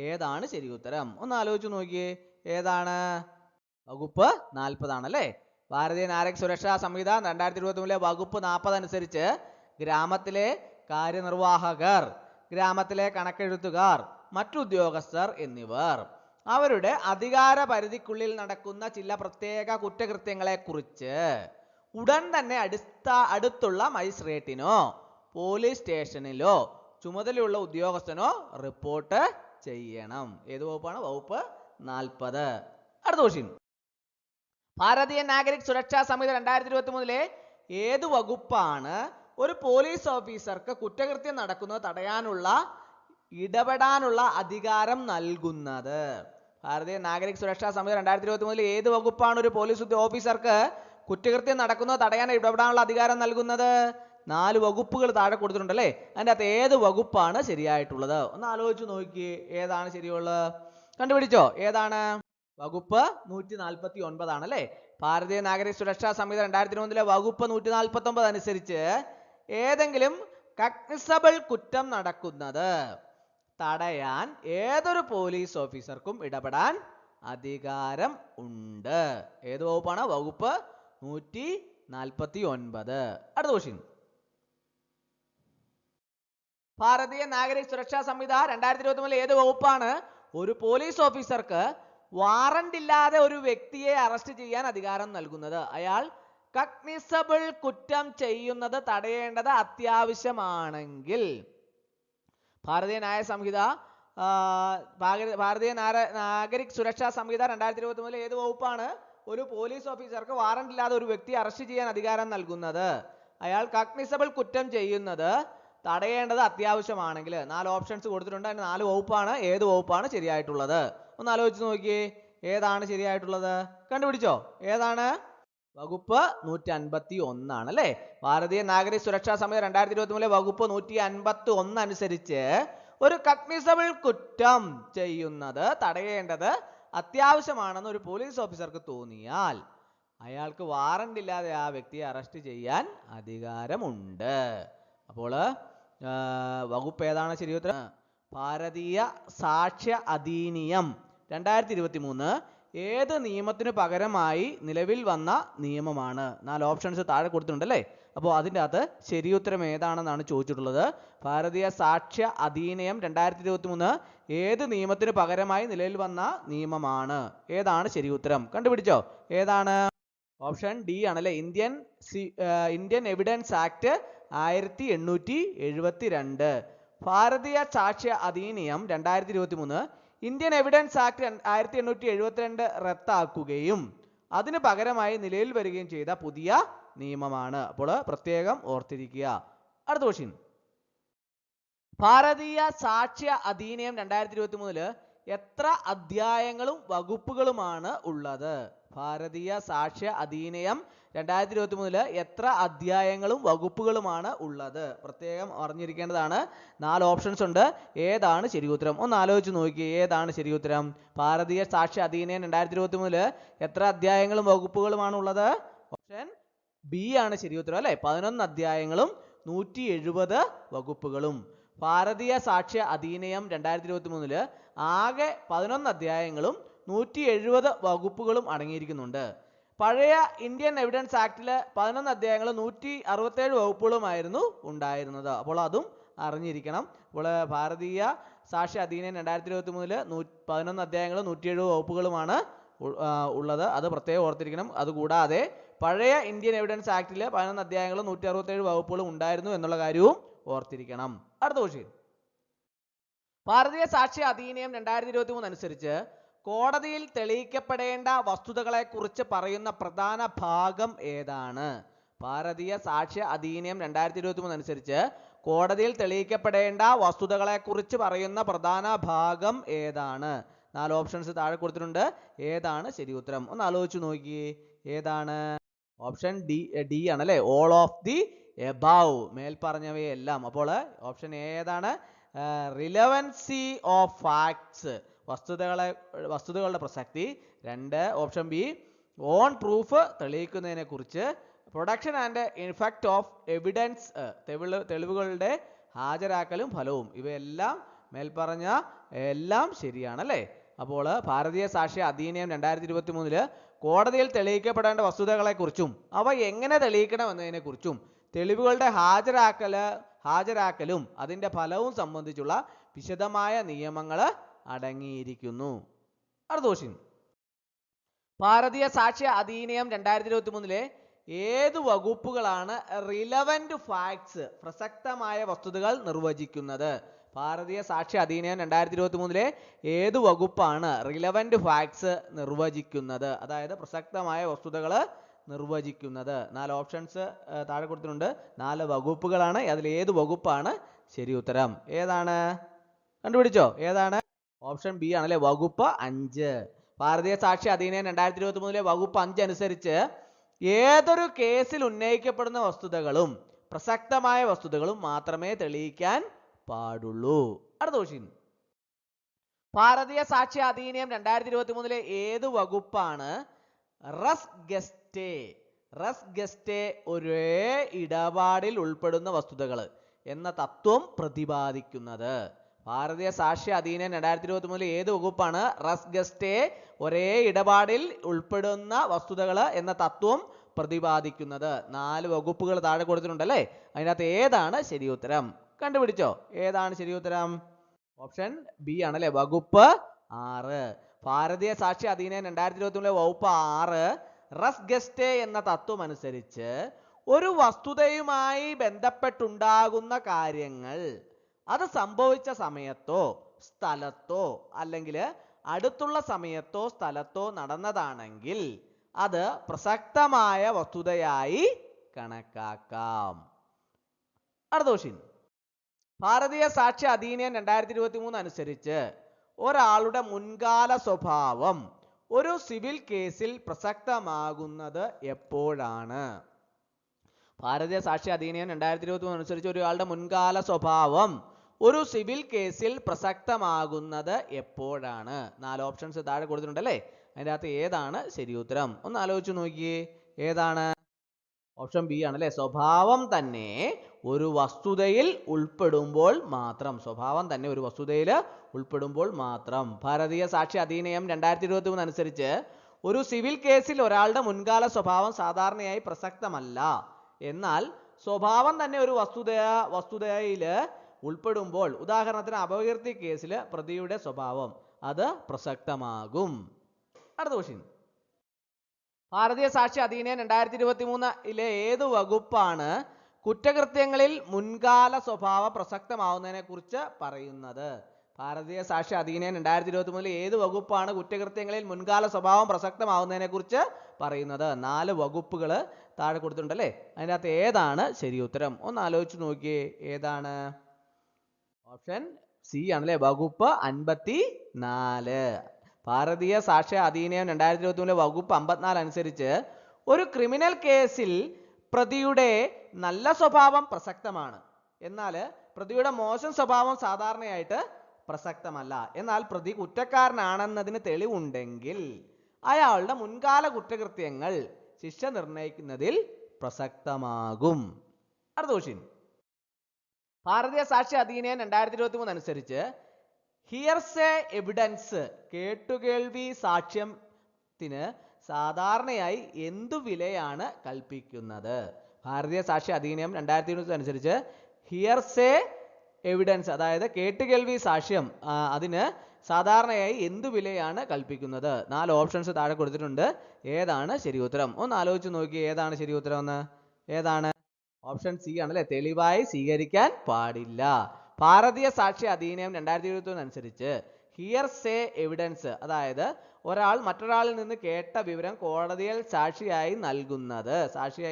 ഏതാണ് ശരി ഉത്തരം? ഒന്ന് ആലോചിച്ച് നോക്കിയേ, ഏതാണ്? വകുപ്പ് 40 ആണല്ലേ. ഭാരതീയ നാഗരിക് സുരക്ഷാ സംഹിത 2023 വകുപ്പ് 40 അനുസരിച്ച് ഗ്രാമത്തിലെ കാര്യനിർവാഹകർ, ഗ്രാമത്തിലെ കണക്കെഴുത്തുകാർ, മറ്റുദ്യോഗസ്ഥർ എന്നിവർ അവരുടെ അധികാര പരിധിക്കുള്ളിൽ നടക്കുന്ന ചില പ്രത്യേക കുറ്റകൃത്യങ്ങളെ കുറിച്ച് ഉടൻ തന്നെ അടുത്തുള്ള മജിസ്ട്രേറ്റിനോ പോലീസ് സ്റ്റേഷനിലോ ചുമതലയുള്ള ഉദ്യോഗസ്ഥനോ റിപ്പോർട്ട് ചെയ്യണം. ഏത് വകുപ്പാണ്? വകുപ്പ് 40. അടുത്ത ക്വസ്റ്റ്യൻ, ഭാരതീയ നാഗരിക് സുരക്ഷാ സംഹിത 2023 ഏത് വകുപ്പാണ് ഒരു പോലീസ് ഓഫീസർക്ക് കുറ്റകൃത്യം നടക്കുന്നത് തടയാനുള്ള ഇടപെടാനുള്ള അധികാരം നൽകുന്നത്? ഭാരതീയ നാഗരിക് സുരക്ഷാ സംഹിത 2023 ഏത് വകുപ്പാണ് ഒരു പോലീസ് ഓഫീസർക്ക് കുറ്റകൃത്യം നടക്കുന്നത് തടയാൻ ഇടപെടാനുള്ള അധികാരം നൽകുന്നത്? 4 വകുപ്പുകൾ താഴെ കൊടുത്തിട്ടുണ്ടല്ലേ, അതിൻ്റെ അകത്ത് ഏത് വകുപ്പാണ് ശരിയായിട്ടുള്ളത്? ഒന്ന് ആലോചിച്ച് നോക്കിയേ, ഏതാണ് ശരിയുള്ളത്? കണ്ടുപിടിച്ചോ? ഏതാണ്? വകുപ്പ് 149 ആണല്ലേ. ഭാരതീയ നാഗരിക് സുരക്ഷാ സംഹിത 2023 വകുപ്പ് 149 അനുസരിച്ച് ഏതെങ്കിലും കഗ്നിസബിൾ കുറ്റം നടക്കുന്നത് തടയാൻ ഏതൊരു പോലീസ് ഓഫീസർക്കും ഇടപെടാൻ അധികാരം ഉണ്ട്. ഏത് വകുപ്പാണ്? വകുപ്പ് 149. അടുത്ത ക്വസ്റ്റ്യൻ, ഭാരതീയ നാഗരിക് സുരക്ഷാ സംഹിത 2023 ഏത് വകുപ്പാണ് ഒരു പോലീസ് ഓഫീസർക്ക് വാറണ്ട് ഇല്ലാതെ ഒരു വ്യക്തിയെ അറസ്റ്റ് ചെയ്യാൻ അധികാരം നൽകുന്നത്? അയാൾ കഗ്നിസബിൾ കുറ്റം ചെയ്യുന്നത് തടയേണ്ടത് അത്യാവശ്യമാണെങ്കിൽ ഭാരതീയ നാഗരിക് സുരക്ഷാ സംഹിത 2023 ഏത് വകുപ്പാണ് ഒരു പോലീസ് ഓഫീസർക്ക് വാറണ്ട് ഇല്ലാതെ ഒരു വ്യക്തിയെ അറസ്റ്റ് ചെയ്യാൻ അധികാരം നൽകുന്നത്? അയാൾ കഗ്നിസബിൾ കുറ്റം ചെയ്യുന്നത് തടയേണ്ടത് അത്യാവശ്യമാണെങ്കിൽ. 4 ഓപ്ഷൻസ് കൊടുത്തിട്ടുണ്ട്. അതിന് 4 വകുപ്പാണ്. ഏത് വകുപ്പാണ് ശരിയായിട്ടുള്ളത്? ഒന്ന് ആലോചിച്ച് നോക്കിയേ. ഏതാണ് ശരിയായിട്ടുള്ളത്? കണ്ടുപിടിച്ചോ? ഏതാണ്? വകുപ്പ് 151 ആണ് അല്ലേ? ഭാരതീയ നാഗരിക സുരക്ഷാ സമിതി 2023 വകുപ്പ് 151 അനുസരിച്ച് ഒരു കഗ്നിസബിൾ കുറ്റം ചെയ്യുന്നത് തടയേണ്ടത് അത്യാവശ്യമാണെന്ന് ഒരു പോലീസ് ഓഫീസർക്ക് തോന്നിയാൽ അയാൾക്ക് വാറണ്ട് ഇല്ലാതെ ആ വ്യക്തിയെ അറസ്റ്റ് ചെയ്യാൻ അധികാരമുണ്ട്. അപ്പോൾ വകുപ്പ് ഏതാണ് ശരിയുത്തരം? ഭാരതീയ സാക്ഷ്യ അധിനിയം 2023 ഏത് നിയമത്തിന് പകരമായി നിലവിൽ വന്ന നിയമമാണ്? 4 ഓപ്ഷൻസ് താഴെ കൊടുത്തിട്ടുണ്ടല്ലേ? അപ്പോൾ അതിൻ്റെ അകത്ത് ശരിയുത്തരം ഏതാണെന്നാണ് ചോദിച്ചിട്ടുള്ളത്. ഭാരതീയ സാക്ഷ്യ അധിനിയം 2023 ഏത് നിയമത്തിന് പകരമായി നിലവിൽ വന്ന നിയമമാണ്? ഏതാണ് ശരിയുത്തരം? കണ്ടുപിടിച്ചോ? ഏതാണ്? ഓപ്ഷൻ ഡി ആണല്ലേ. Indian evidence act 1872. ഭാരതീയ സാക്ഷ്യ അധിനിയം 2023 ഇന്ത്യൻ എവിഡൻസ് ആക്ട് 1872 റദ്ദാക്കുകയും അതിന് പകരമായി നിലവിൽ വരികയും ചെയ്ത പുതിയ നിയമമാണ്. അപ്പോൾ പ്രത്യേകം ഓർത്തിരിക്കുക. അടുത്ത ക്വസ്റ്റ്യൻ. ഭാരതീയ സാക്ഷ്യ അധിനിയം 2023 എത്ര അധ്യായങ്ങളും വകുപ്പുകളുമാണ് ഉള്ളത്? ഭാരതീയ സാക്ഷ്യ അധിനിയം 2023 എത്ര അധ്യായങ്ങളും വകുപ്പുകളുമാണ് ഉള്ളത്? പ്രത്യേകം അറിഞ്ഞിരിക്കേണ്ടതാണ്. 4 ഓപ്ഷൻസ് ഉണ്ട്. ഏതാണ് ശരിയുത്തരം? ഒന്ന് ആലോചിച്ച് നോക്കിയേ. ഏതാണ് ശരിയുത്തരം? ഭാരതീയ സാക്ഷ്യ അധിനിയം 2023 എത്ര അധ്യായങ്ങളും വകുപ്പുകളുമാണ് ഉള്ളത്? ഓപ്ഷൻ ബി ആണ് ശരിയുത്തരം അല്ലേ? 11 അധ്യായങ്ങളും 170 വകുപ്പുകളും. ഭാരതീയ സാക്ഷ്യ അധിനിയം 2023 ആകെ 11 അധ്യായങ്ങളും 170 വകുപ്പുകളും അടങ്ങിയിരിക്കുന്നുണ്ട്. പഴയ ഇന്ത്യൻ എവിഡൻസ് ആക്ടിൽ 11 അധ്യായങ്ങളും 167 വകുപ്പുകളുമായിരുന്നു ഉണ്ടായിരുന്നത്. അപ്പോൾ അതും അറിഞ്ഞിരിക്കണം. അപ്പോൾ ഭാരതീയ സാക്ഷ്യ അധിനിയം 2023 11 അധ്യായങ്ങളും 170 വകുപ്പുകളുമാണ് ഉള്ളത്. അത് പ്രത്യേകം ഓർത്തിരിക്കണം. അതുകൂടാതെ പഴയ ഇന്ത്യൻ എവിഡൻസ് ആക്ടിൽ 11 അധ്യായങ്ങളും 167 വകുപ്പുകളും ഉണ്ടായിരുന്നു എന്നുള്ള കാര്യവും ഓർത്തിരിക്കണം. അടുത്ത ക്വസ്റ്റ്യൻ. ഭാരതീയ സാക്ഷ്യ അധിനിയം 2023 അനുസരിച്ച് കോടതിയിൽ തെളിയിക്കപ്പെടേണ്ട വസ്തുതകളെ കുറിച്ച് പറയുന്ന പ്രധാന ഭാഗം ഏതാണ്? ഭാരതീയ സാക്ഷ്യ അധിനിയം 2023 അനുസരിച്ച് കോടതിയിൽ തെളിയിക്കപ്പെടേണ്ട വസ്തുതകളെ കുറിച്ച് പറയുന്ന പ്രധാന ഭാഗം ഏതാണ്? 4 ഓപ്ഷൻസ് താഴെ കൊടുത്തിട്ടുണ്ട്. ഏതാണ് ശരിയുത്തരം? ഒന്ന് ആലോചിച്ച് നോക്കിയേ. ഏതാണ്? ഓപ്ഷൻ ഡി ആണല്ലേ. ഓൾ ഓഫ് ദി എബവ്, മേൽപ്പറഞ്ഞവയെല്ലാം. അപ്പോൾ ഓപ്ഷൻ ഏതാണ്? റിലവൻസി ഓഫ് ഫാക്ട്സ്, വസ്തുതകളുടെ പ്രസക്തി. 2 ഓപ്ഷൻ ബി ഓൺ പ്രൂഫ്, തെളിയിക്കുന്നതിനെ കുറിച്ച്. Production and effect of evidence, തെളിവുകളുടെ ഹാജരാക്കലും ഫലവും. ഇവയെല്ലാം മേൽപ്പറഞ്ഞ എല്ലാം ശരിയാണല്ലേ? അപ്പോൾ ഭാരതീയ സാക്ഷ്യ അധിനിയം 2023 കോടതിയിൽ തെളിയിക്കപ്പെടേണ്ട വസ്തുതകളെ കുറിച്ചും അവ എങ്ങനെ തെളിയിക്കണം എന്നതിനെ കുറിച്ചും തെളിവുകളുടെ ഹാജരാക്കലും അതിൻ്റെ ഫലവും സംബന്ധിച്ചുള്ള വിശദമായ നിയമങ്ങൾ അടങ്ങിയിരിക്കുന്നു. അടുത്ത ക്വസ്റ്റ്യൻ. ഭാരതീയ സാക്ഷ്യ അധിനിയം 2023 ഏത് വകുപ്പുകളാണ് റിലവന്റ് ഫാക്ട്സ്, പ്രസക്തമായ വസ്തുതകൾ നിർവചിക്കുന്നത്? ഭാരതീയ സാക്ഷ്യ അധിനിയം 2023 ഏത് വകുപ്പാണ് റിലവന്റ് ഫാക്ട്സ് നിർവചിക്കുന്നത്, അതായത് പ്രസക്തമായ വസ്തുതകൾ നിർവചിക്കുന്നത്? 4 ഓപ്ഷൻസ് താഴെ കൊടുത്തിട്ടുണ്ട്. 4 വകുപ്പുകളാണ്. അതിൽ ഏത് വകുപ്പാണ് ശരി ഉത്തരം? ഏതാണ്? കണ്ടുപിടിച്ചോ? ഏതാണ്? ഓപ്ഷൻ ബി ആണല്ലേ, വകുപ്പ് 5. ഭാരതീയ സാക്ഷ്യ അധിനിയം 2023 വകുപ്പ് 5 അനുസരിച്ച് ഏതൊരു കേസിൽ ഉന്നയിക്കപ്പെടുന്ന വസ്തുതകളും പ്രസക്തമായ വസ്തുതകളും മാത്രമേ തെളിയിക്കാൻ പാടുള്ളൂ. അടുത്ത ക്വസ്റ്റ്യൻ. ഭാരതീയ സാക്ഷ്യ അധിനിയം 2023 ഏത് വകുപ്പാണ് റസ് ഗെസ്റ്റേ ഒരേ ഇടപാടിൽ ഉൾപ്പെടുന്ന വസ്തുതകൾ എന്ന തത്വം പ്രതിപാദിക്കുന്നത്? ഭാരതീയ സാക്ഷ്യ അധിനിയം 2023 ഏത് വകുപ്പാണ് റസ് ഗെസ്റ്റേ ഒരേ ഇടപാടിൽ ഉൾപ്പെടുന്ന വസ്തുതകൾ എന്ന തത്വം പ്രതിപാദിക്കുന്നത്? 4 വകുപ്പുകൾ താഴെ കൊടുത്തിട്ടുണ്ടല്ലേ? അതിനകത്ത് ഏതാണ് ശരി ഉത്തരം? കണ്ടുപിടിച്ചോ? ഏതാണ് ശരി ഉത്തരം? ഓപ്ഷൻ ബി ആണല്ലേ, വകുപ്പ് 6. ഭാരതീയ സാക്ഷ്യ അധിനിയം 2023 വകുപ്പ് 6 റസ് ഗെസ്റ്റേ എന്ന തത്വം അനുസരിച്ച് ഒരു വസ്തുതയുമായി ബന്ധപ്പെട്ടുണ്ടാകുന്ന കാര്യങ്ങൾ അത് സംഭവിച്ച സമയത്തോ സ്ഥലത്തോ അല്ലെങ്കിൽ അടുത്തുള്ള സമയത്തോ സ്ഥലത്തോ നടന്നതാണെങ്കിൽ അത് പ്രസക്തമായ വസ്തുതയായി കണക്കാക്കാം. അടുത്ത ക്വസ്റ്റ്യൻ. ഭാരതീയ സാക്ഷ്യ അധിനിയം 2023 അനുസരിച്ച് ഒരാളുടെ മുൻകാല സ്വഭാവം ഒരു സിവിൽ കേസിൽ പ്രസക്തമാകുന്നത് എപ്പോഴാണ്? ഭാരതീയ സാക്ഷ്യ അധിനിയം 2023 അനുസരിച്ച് ഒരാളുടെ മുൻകാല സ്വഭാവം ഒരു സിവിൽ കേസിൽ പ്രസക്തമാകുന്നത് എപ്പോഴാണ്? 4 ഓപ്ഷൻസ് താഴെ കൊടുത്തിട്ടുണ്ടല്ലേ. അതിൻ്റെ അകത്ത് ഏതാണ് ശരി ഉത്തരം? ഒന്ന് ആലോചിച്ച് നോക്കിയേ. ഏതാണ്? ഓപ്ഷൻ ബി ആണ് അല്ലേ. സ്വഭാവം തന്നെ ഒരു വസ്തുതയിൽ ഉൾപ്പെടുമ്പോൾ മാത്രം. സ്വഭാവം തന്നെ ഒരു വസ്തുതയിൽ ഉൾപ്പെടുമ്പോൾ മാത്രം. ഭാരതീയ സാക്ഷ്യ അധിനിയം 2023 അനുസരിച്ച് ഒരു സിവിൽ കേസിൽ ഒരാളുടെ മുൻകാല സ്വഭാവം സാധാരണയായി പ്രസക്തമല്ല. എന്നാൽ സ്വഭാവം തന്നെ ഒരു വസ്തുതയിൽ ഉൾപ്പെടുമ്പോൾ, ഉദാഹരണത്തിന് അപകീർത്തി കേസിൽ പ്രതിയുടെ സ്വഭാവം, അത് പ്രസക്തമാകും. അടുത്ത ക്വസ്റ്റ്യൻ. ഭാരതീയ സാക്ഷ്യ അധിനിയം 2023 ഏത് വകുപ്പാണ് കുറ്റകൃത്യങ്ങളിൽ മുൻകാല സ്വഭാവം പ്രസക്തമാവുന്നതിനെ കുറിച്ച് പറയുന്നത്? ഭാരതീയ സാക്ഷ്യ അധിനിയം 2023 ഏത് വകുപ്പാണ് കുറ്റകൃത്യങ്ങളിൽ മുൻകാല സ്വഭാവം പ്രസക്തമാവുന്നതിനെ കുറിച്ച് പറയുന്നത്? 4 വകുപ്പുകൾ താഴെ കൊടുത്തിട്ടുണ്ടല്ലേ. അതിൻ്റെ അകത്ത് ഏതാണ് ശരി ഉത്തരം? ഒന്ന് ആലോചിച്ച് നോക്കിയേ. ഏതാണ്? ഓപ്ഷൻ സി ആണല്ലേ, വകുപ്പ് 54. ഭാരതീയ സാക്ഷ്യ അധിനിയം 2023 വകുപ്പ് 54 അനുസരിച്ച് ഒരു ക്രിമിനൽ കേസിൽ പ്രതിയുടെ നല്ല സ്വഭാവം പ്രസക്തമാണ്. എന്നാൽ പ്രതിയുടെ മോശം സ്വഭാവം സാധാരണയായിട്ട് പ്രസക്തമല്ല. എന്നാൽ പ്രതി കുറ്റക്കാരനാണെന്നതിന് തെളിവുണ്ടെങ്കിൽ അയാളുടെ മുൻകാല കുറ്റകൃത്യങ്ങൾ ശിക്ഷ നിർണയിക്കുന്നതിൽ പ്രസക്തമാകും. അടുത്ത ക്വസ്റ്റ്യൻ. ഭാരതീയ സാക്ഷ്യ അധിനിയം 2023 അനുസരിച്ച് ഹിയർസേ എവിഡൻസ്, കേട്ടുകേൾവി സാക്ഷ്യത്തിന് സാധാരണയായി എന്തു വിലയാണ് കൽപ്പിക്കുന്നത്? ഭാരതീയ സാക്ഷ്യ അധിനിയം 2023 അനുസരിച്ച് ഹിയർസേ എവിഡൻസ്, അതായത് കേട്ടുകേൾവി സാക്ഷ്യം, അതിന് സാധാരണയായി എന്തു വിലയാണ് കൽപ്പിക്കുന്നത്? 4 ഓപ്ഷൻസ് താഴെ കൊടുത്തിട്ടുണ്ട്. ഏതാണ് ശരി ഉത്തരം? ഒന്ന് ആലോചിച്ച് നോക്കി. ഏതാണ് ശരി ഉത്തരം എന്ന്? ഏതാണ്? ഓപ്ഷൻ സി ആണല്ലേ, തെളിവായി സ്വീകരിക്കാൻ പാടില്ല. ഭാരതീയ സാക്ഷ്യ അധിനിയം 2023 അനുസരിച്ച് ഹിയർസേ എവിഡൻസ്, അതായത് ഒരാൾ മറ്റൊരാളിൽ നിന്ന് കേട്ട വിവരം കോടതിയിൽ സാക്ഷിയായി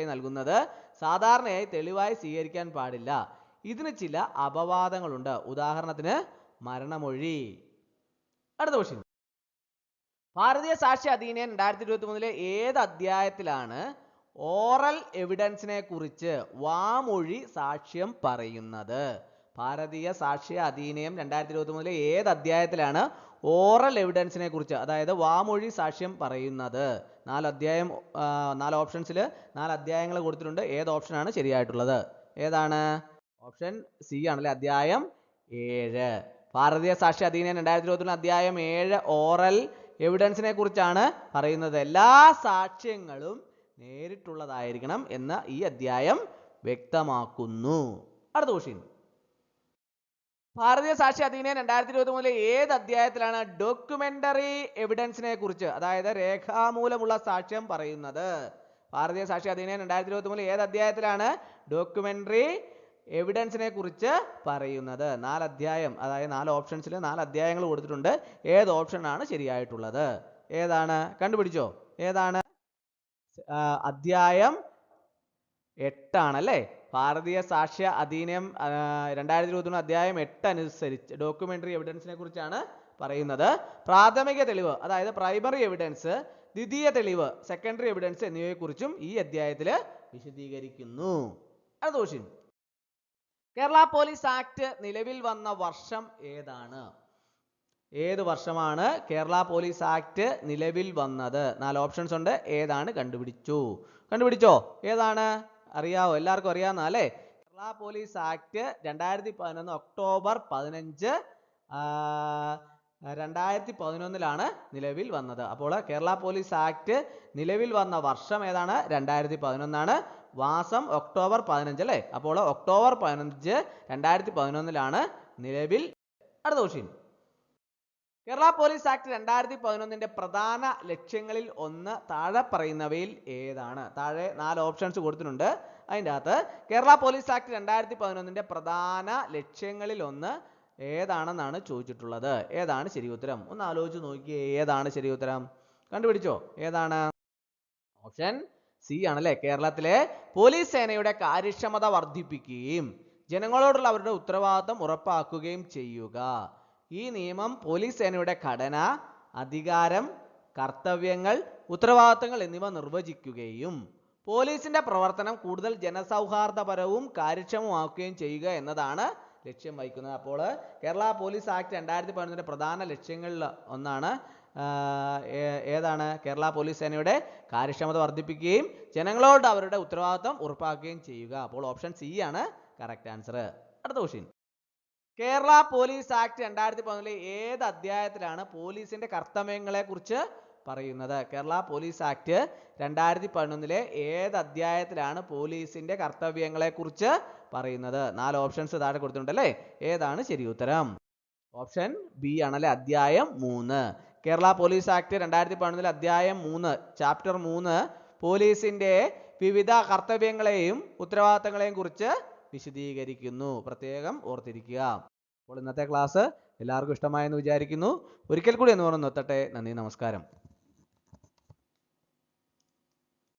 നൽകുന്നത് സാധാരണയായി തെളിവായി സ്വീകരിക്കാൻ പാടില്ല. ഇതിന് ചില അപവാദങ്ങളുണ്ട്. ഉദാഹരണത്തിന് മരണമൊഴി. അടുത്ത ക്വസ്റ്റ്യൻ. ഭാരതീയ സാക്ഷ്യ അധിനിയം 2023 ഏത് അധ്യായത്തിലാണ് ഓറൽ എവിഡൻസിനെ കുറിച്ച് വാമൊഴി സാക്ഷ്യം പറയുന്നത്? ഭാരതീയ സാക്ഷ്യ അധിനിയം 2023 ഏത് അധ്യായത്തിലാണ് ഓറൽ എവിഡൻസിനെ കുറിച്ച്, അതായത് വാമൊഴി സാക്ഷ്യം പറയുന്നത്? 4 ഓപ്ഷൻസിൽ 4 അധ്യായങ്ങൾ കൊടുത്തിട്ടുണ്ട്. ഏത് ഓപ്ഷനാണ് ശരിയായിട്ടുള്ളത്? ഏതാണ്? ഓപ്ഷൻ സി ആണല്ലേ, അധ്യായം 7. ഭാരതീയ സാക്ഷ്യ അധിനിയം 2023 അധ്യായം 7 ഓറൽ എവിഡൻസിനെ കുറിച്ചാണ് പറയുന്നത്. എല്ലാ സാക്ഷ്യങ്ങളും നേരിട്ടുള്ളതായിരിക്കണം എന്ന് ഈ അധ്യായം വ്യക്തമാക്കുന്നു. അടുത്ത ക്വസ്റ്റ്യൻ. ഭാരതീയ സാക്ഷ്യ അധിനിയം 2023 ഏത് അധ്യായത്തിലാണ് ഡോക്യുമെന്ററി എവിഡൻസിനെ കുറിച്ച്, അതായത് രേഖാമൂലമുള്ള സാക്ഷ്യം പറയുന്നത്? ഭാരതീയ സാക്ഷ്യ അധിനിയം 2023 ഏത് അധ്യായത്തിലാണ് ഡോക്യുമെന്ററി എവിഡൻസിനെ കുറിച്ച് പറയുന്നത്? 4 അധ്യായം, അതായത് 4 ഓപ്ഷൻസിൽ 4 അധ്യായങ്ങൾ കൊടുത്തിട്ടുണ്ട്. ഏത് ഓപ്ഷനാണ് ശരിയായിട്ടുള്ളത്? ഏതാണ്? കണ്ടുപിടിച്ചോ. ഏതാണ്? അധ്യായം 8 ആണല്ലേ. ഭാരതീയ സാക്ഷ്യ അധിനിയം 2023 അധ്യായം 8 അനുസരിച്ച് ഡോക്യുമെന്ററി എവിഡൻസിനെ കുറിച്ചാണ് പറയുന്നത്. പ്രാഥമിക തെളിവ്, അതായത് പ്രൈമറി എവിഡൻസ്, ദ്വിതീയ തെളിവ്, സെക്കൻഡറി എവിഡൻസ് എന്നിവയെക്കുറിച്ചും ഈ അധ്യായത്തിൽ വിശദീകരിക്കുന്നു. അടുത്ത ക്വസ്റ്റ്യൻ. കേരള പോലീസ് ആക്ട് നിലവിൽ വന്ന വർഷം ഏതാണ്? ഏത് വർഷമാണ് കേരള പോലീസ് ആക്ട് നിലവിൽ വന്നത്? 4 ഓപ്ഷൻസ് ഉണ്ട്. ഏതാണ്? കണ്ടുപിടിച്ചോ. ഏതാണ്? അറിയാവോ? എല്ലാവർക്കും അറിയാവുന്ന അല്ലേ. കേരള പോലീസ് ആക്ട് 2011 ഒക്ടോബർ 15 2011 നിലവിൽ വന്നത്. അപ്പോൾ കേരള പോലീസ് ആക്ട് നിലവിൽ വന്ന വർഷം ഏതാണ്? 2011 മാസം ഒക്ടോബർ 15 അല്ലേ. അപ്പോൾ ഒക്ടോബർ 15 2011 നിലവിൽ. അടുത്ത ക്വസ്റ്റ്യൻ. കേരള പോലീസ് ആക്ട് 2011 പ്രധാന ലക്ഷ്യങ്ങളിൽ ഒന്ന് താഴെ പറയുന്നവയിൽ ഏതാണ്? താഴെ 4 ഓപ്ഷൻസ് കൊടുത്തിട്ടുണ്ട്. അതിൻ്റെ അകത്ത് കേരള പോലീസ് ആക്ട് 2011 പ്രധാന ലക്ഷ്യങ്ങളിൽ ഒന്ന് ഏതാണെന്നാണ് ചോദിച്ചിട്ടുള്ളത്. ഏതാണ് ശരി ഉത്തരം? ഒന്ന് ആലോചിച്ച് നോക്കിയേ. ഏതാണ് ശരി ഉത്തരം? കണ്ടുപിടിച്ചോ. ഏതാണ്? ഓപ്ഷൻ സി ആണല്ലേ. കേരളത്തിലെ പോലീസ് സേനയുടെ കാര്യക്ഷമത വർദ്ധിപ്പിക്കുകയും ജനങ്ങളോടുള്ള അവരുടെ ഉത്തരവാദിത്തം ഉറപ്പാക്കുകയും ചെയ്യുക. ഈ നിയമം പോലീസ് സേനയുടെ ഘടന, അധികാരം, കർത്തവ്യങ്ങൾ, ഉത്തരവാദിത്തങ്ങൾ എന്നിവ നിർവചിക്കുകയും പോലീസിന്റെ പ്രവർത്തനം കൂടുതൽ ജനസൗഹാർദ്ദപരവും കാര്യക്ഷമമാക്കുകയും ചെയ്യുക എന്നതാണ് ലക്ഷ്യം വഹിക്കുന്നത്. അപ്പോൾ കേരള പോലീസ് ആക്ട് 2011 പ്രധാന ലക്ഷ്യങ്ങളിൽ ഒന്നാണ് ഏതാണ്? കേരള പോലീസ് സേനയുടെ കാര്യക്ഷമത വർദ്ധിപ്പിക്കുകയും ജനങ്ങളോട് അവരുടെ ഉത്തരവാദിത്തം ഉറപ്പാക്കുകയും ചെയ്യുക. അപ്പോൾ ഓപ്ഷൻ സി ആണ് കറക്റ്റ് ആൻസർ. അടുത്ത ക്വസ്റ്റ്യൻ, കേരള പോലീസ് ആക്ട് 2011 ഏത് അധ്യായത്തിലാണ് പോലീസിന്റെ കർത്തവ്യങ്ങളെ കുറിച്ച് പറയുന്നത്? കേരള പോലീസ് ആക്ട് 2011 ഏത് അധ്യായത്തിലാണ് പോലീസിന്റെ കർത്തവ്യങ്ങളെ കുറിച്ച് പറയുന്നത്? 4 ഓപ്ഷൻസ് താഴെ കൊടുത്തിട്ടുണ്ടല്ലേ. ഏതാണ് ശരി ഉത്തരം? ഓപ്ഷൻ ബി ആണല്ലേ, അധ്യായം 3. കേരള പോലീസ് ആക്ട് 2011 അധ്യായം 3 ചാപ്റ്റർ 3 പോലീസിന്റെ വിവിധ കർത്തവ്യങ്ങളെയും ഉത്തരവാദിത്തങ്ങളെയും കുറിച്ച് വിശദീകരിക്കുന്നു. പ്രത്യേകം ഓർത്തിരിക്കുക. അപ്പോൾ ഇന്നത്തെ ക്ലാസ് എല്ലാവർക്കും ഇഷ്ടമായെന്ന് വിചാരിക്കുന്നു. ഒരിക്കൽ കൂടി എന്ന് പറഞ്ഞു നിർത്തട്ടെ. നന്ദി, നമസ്കാരം.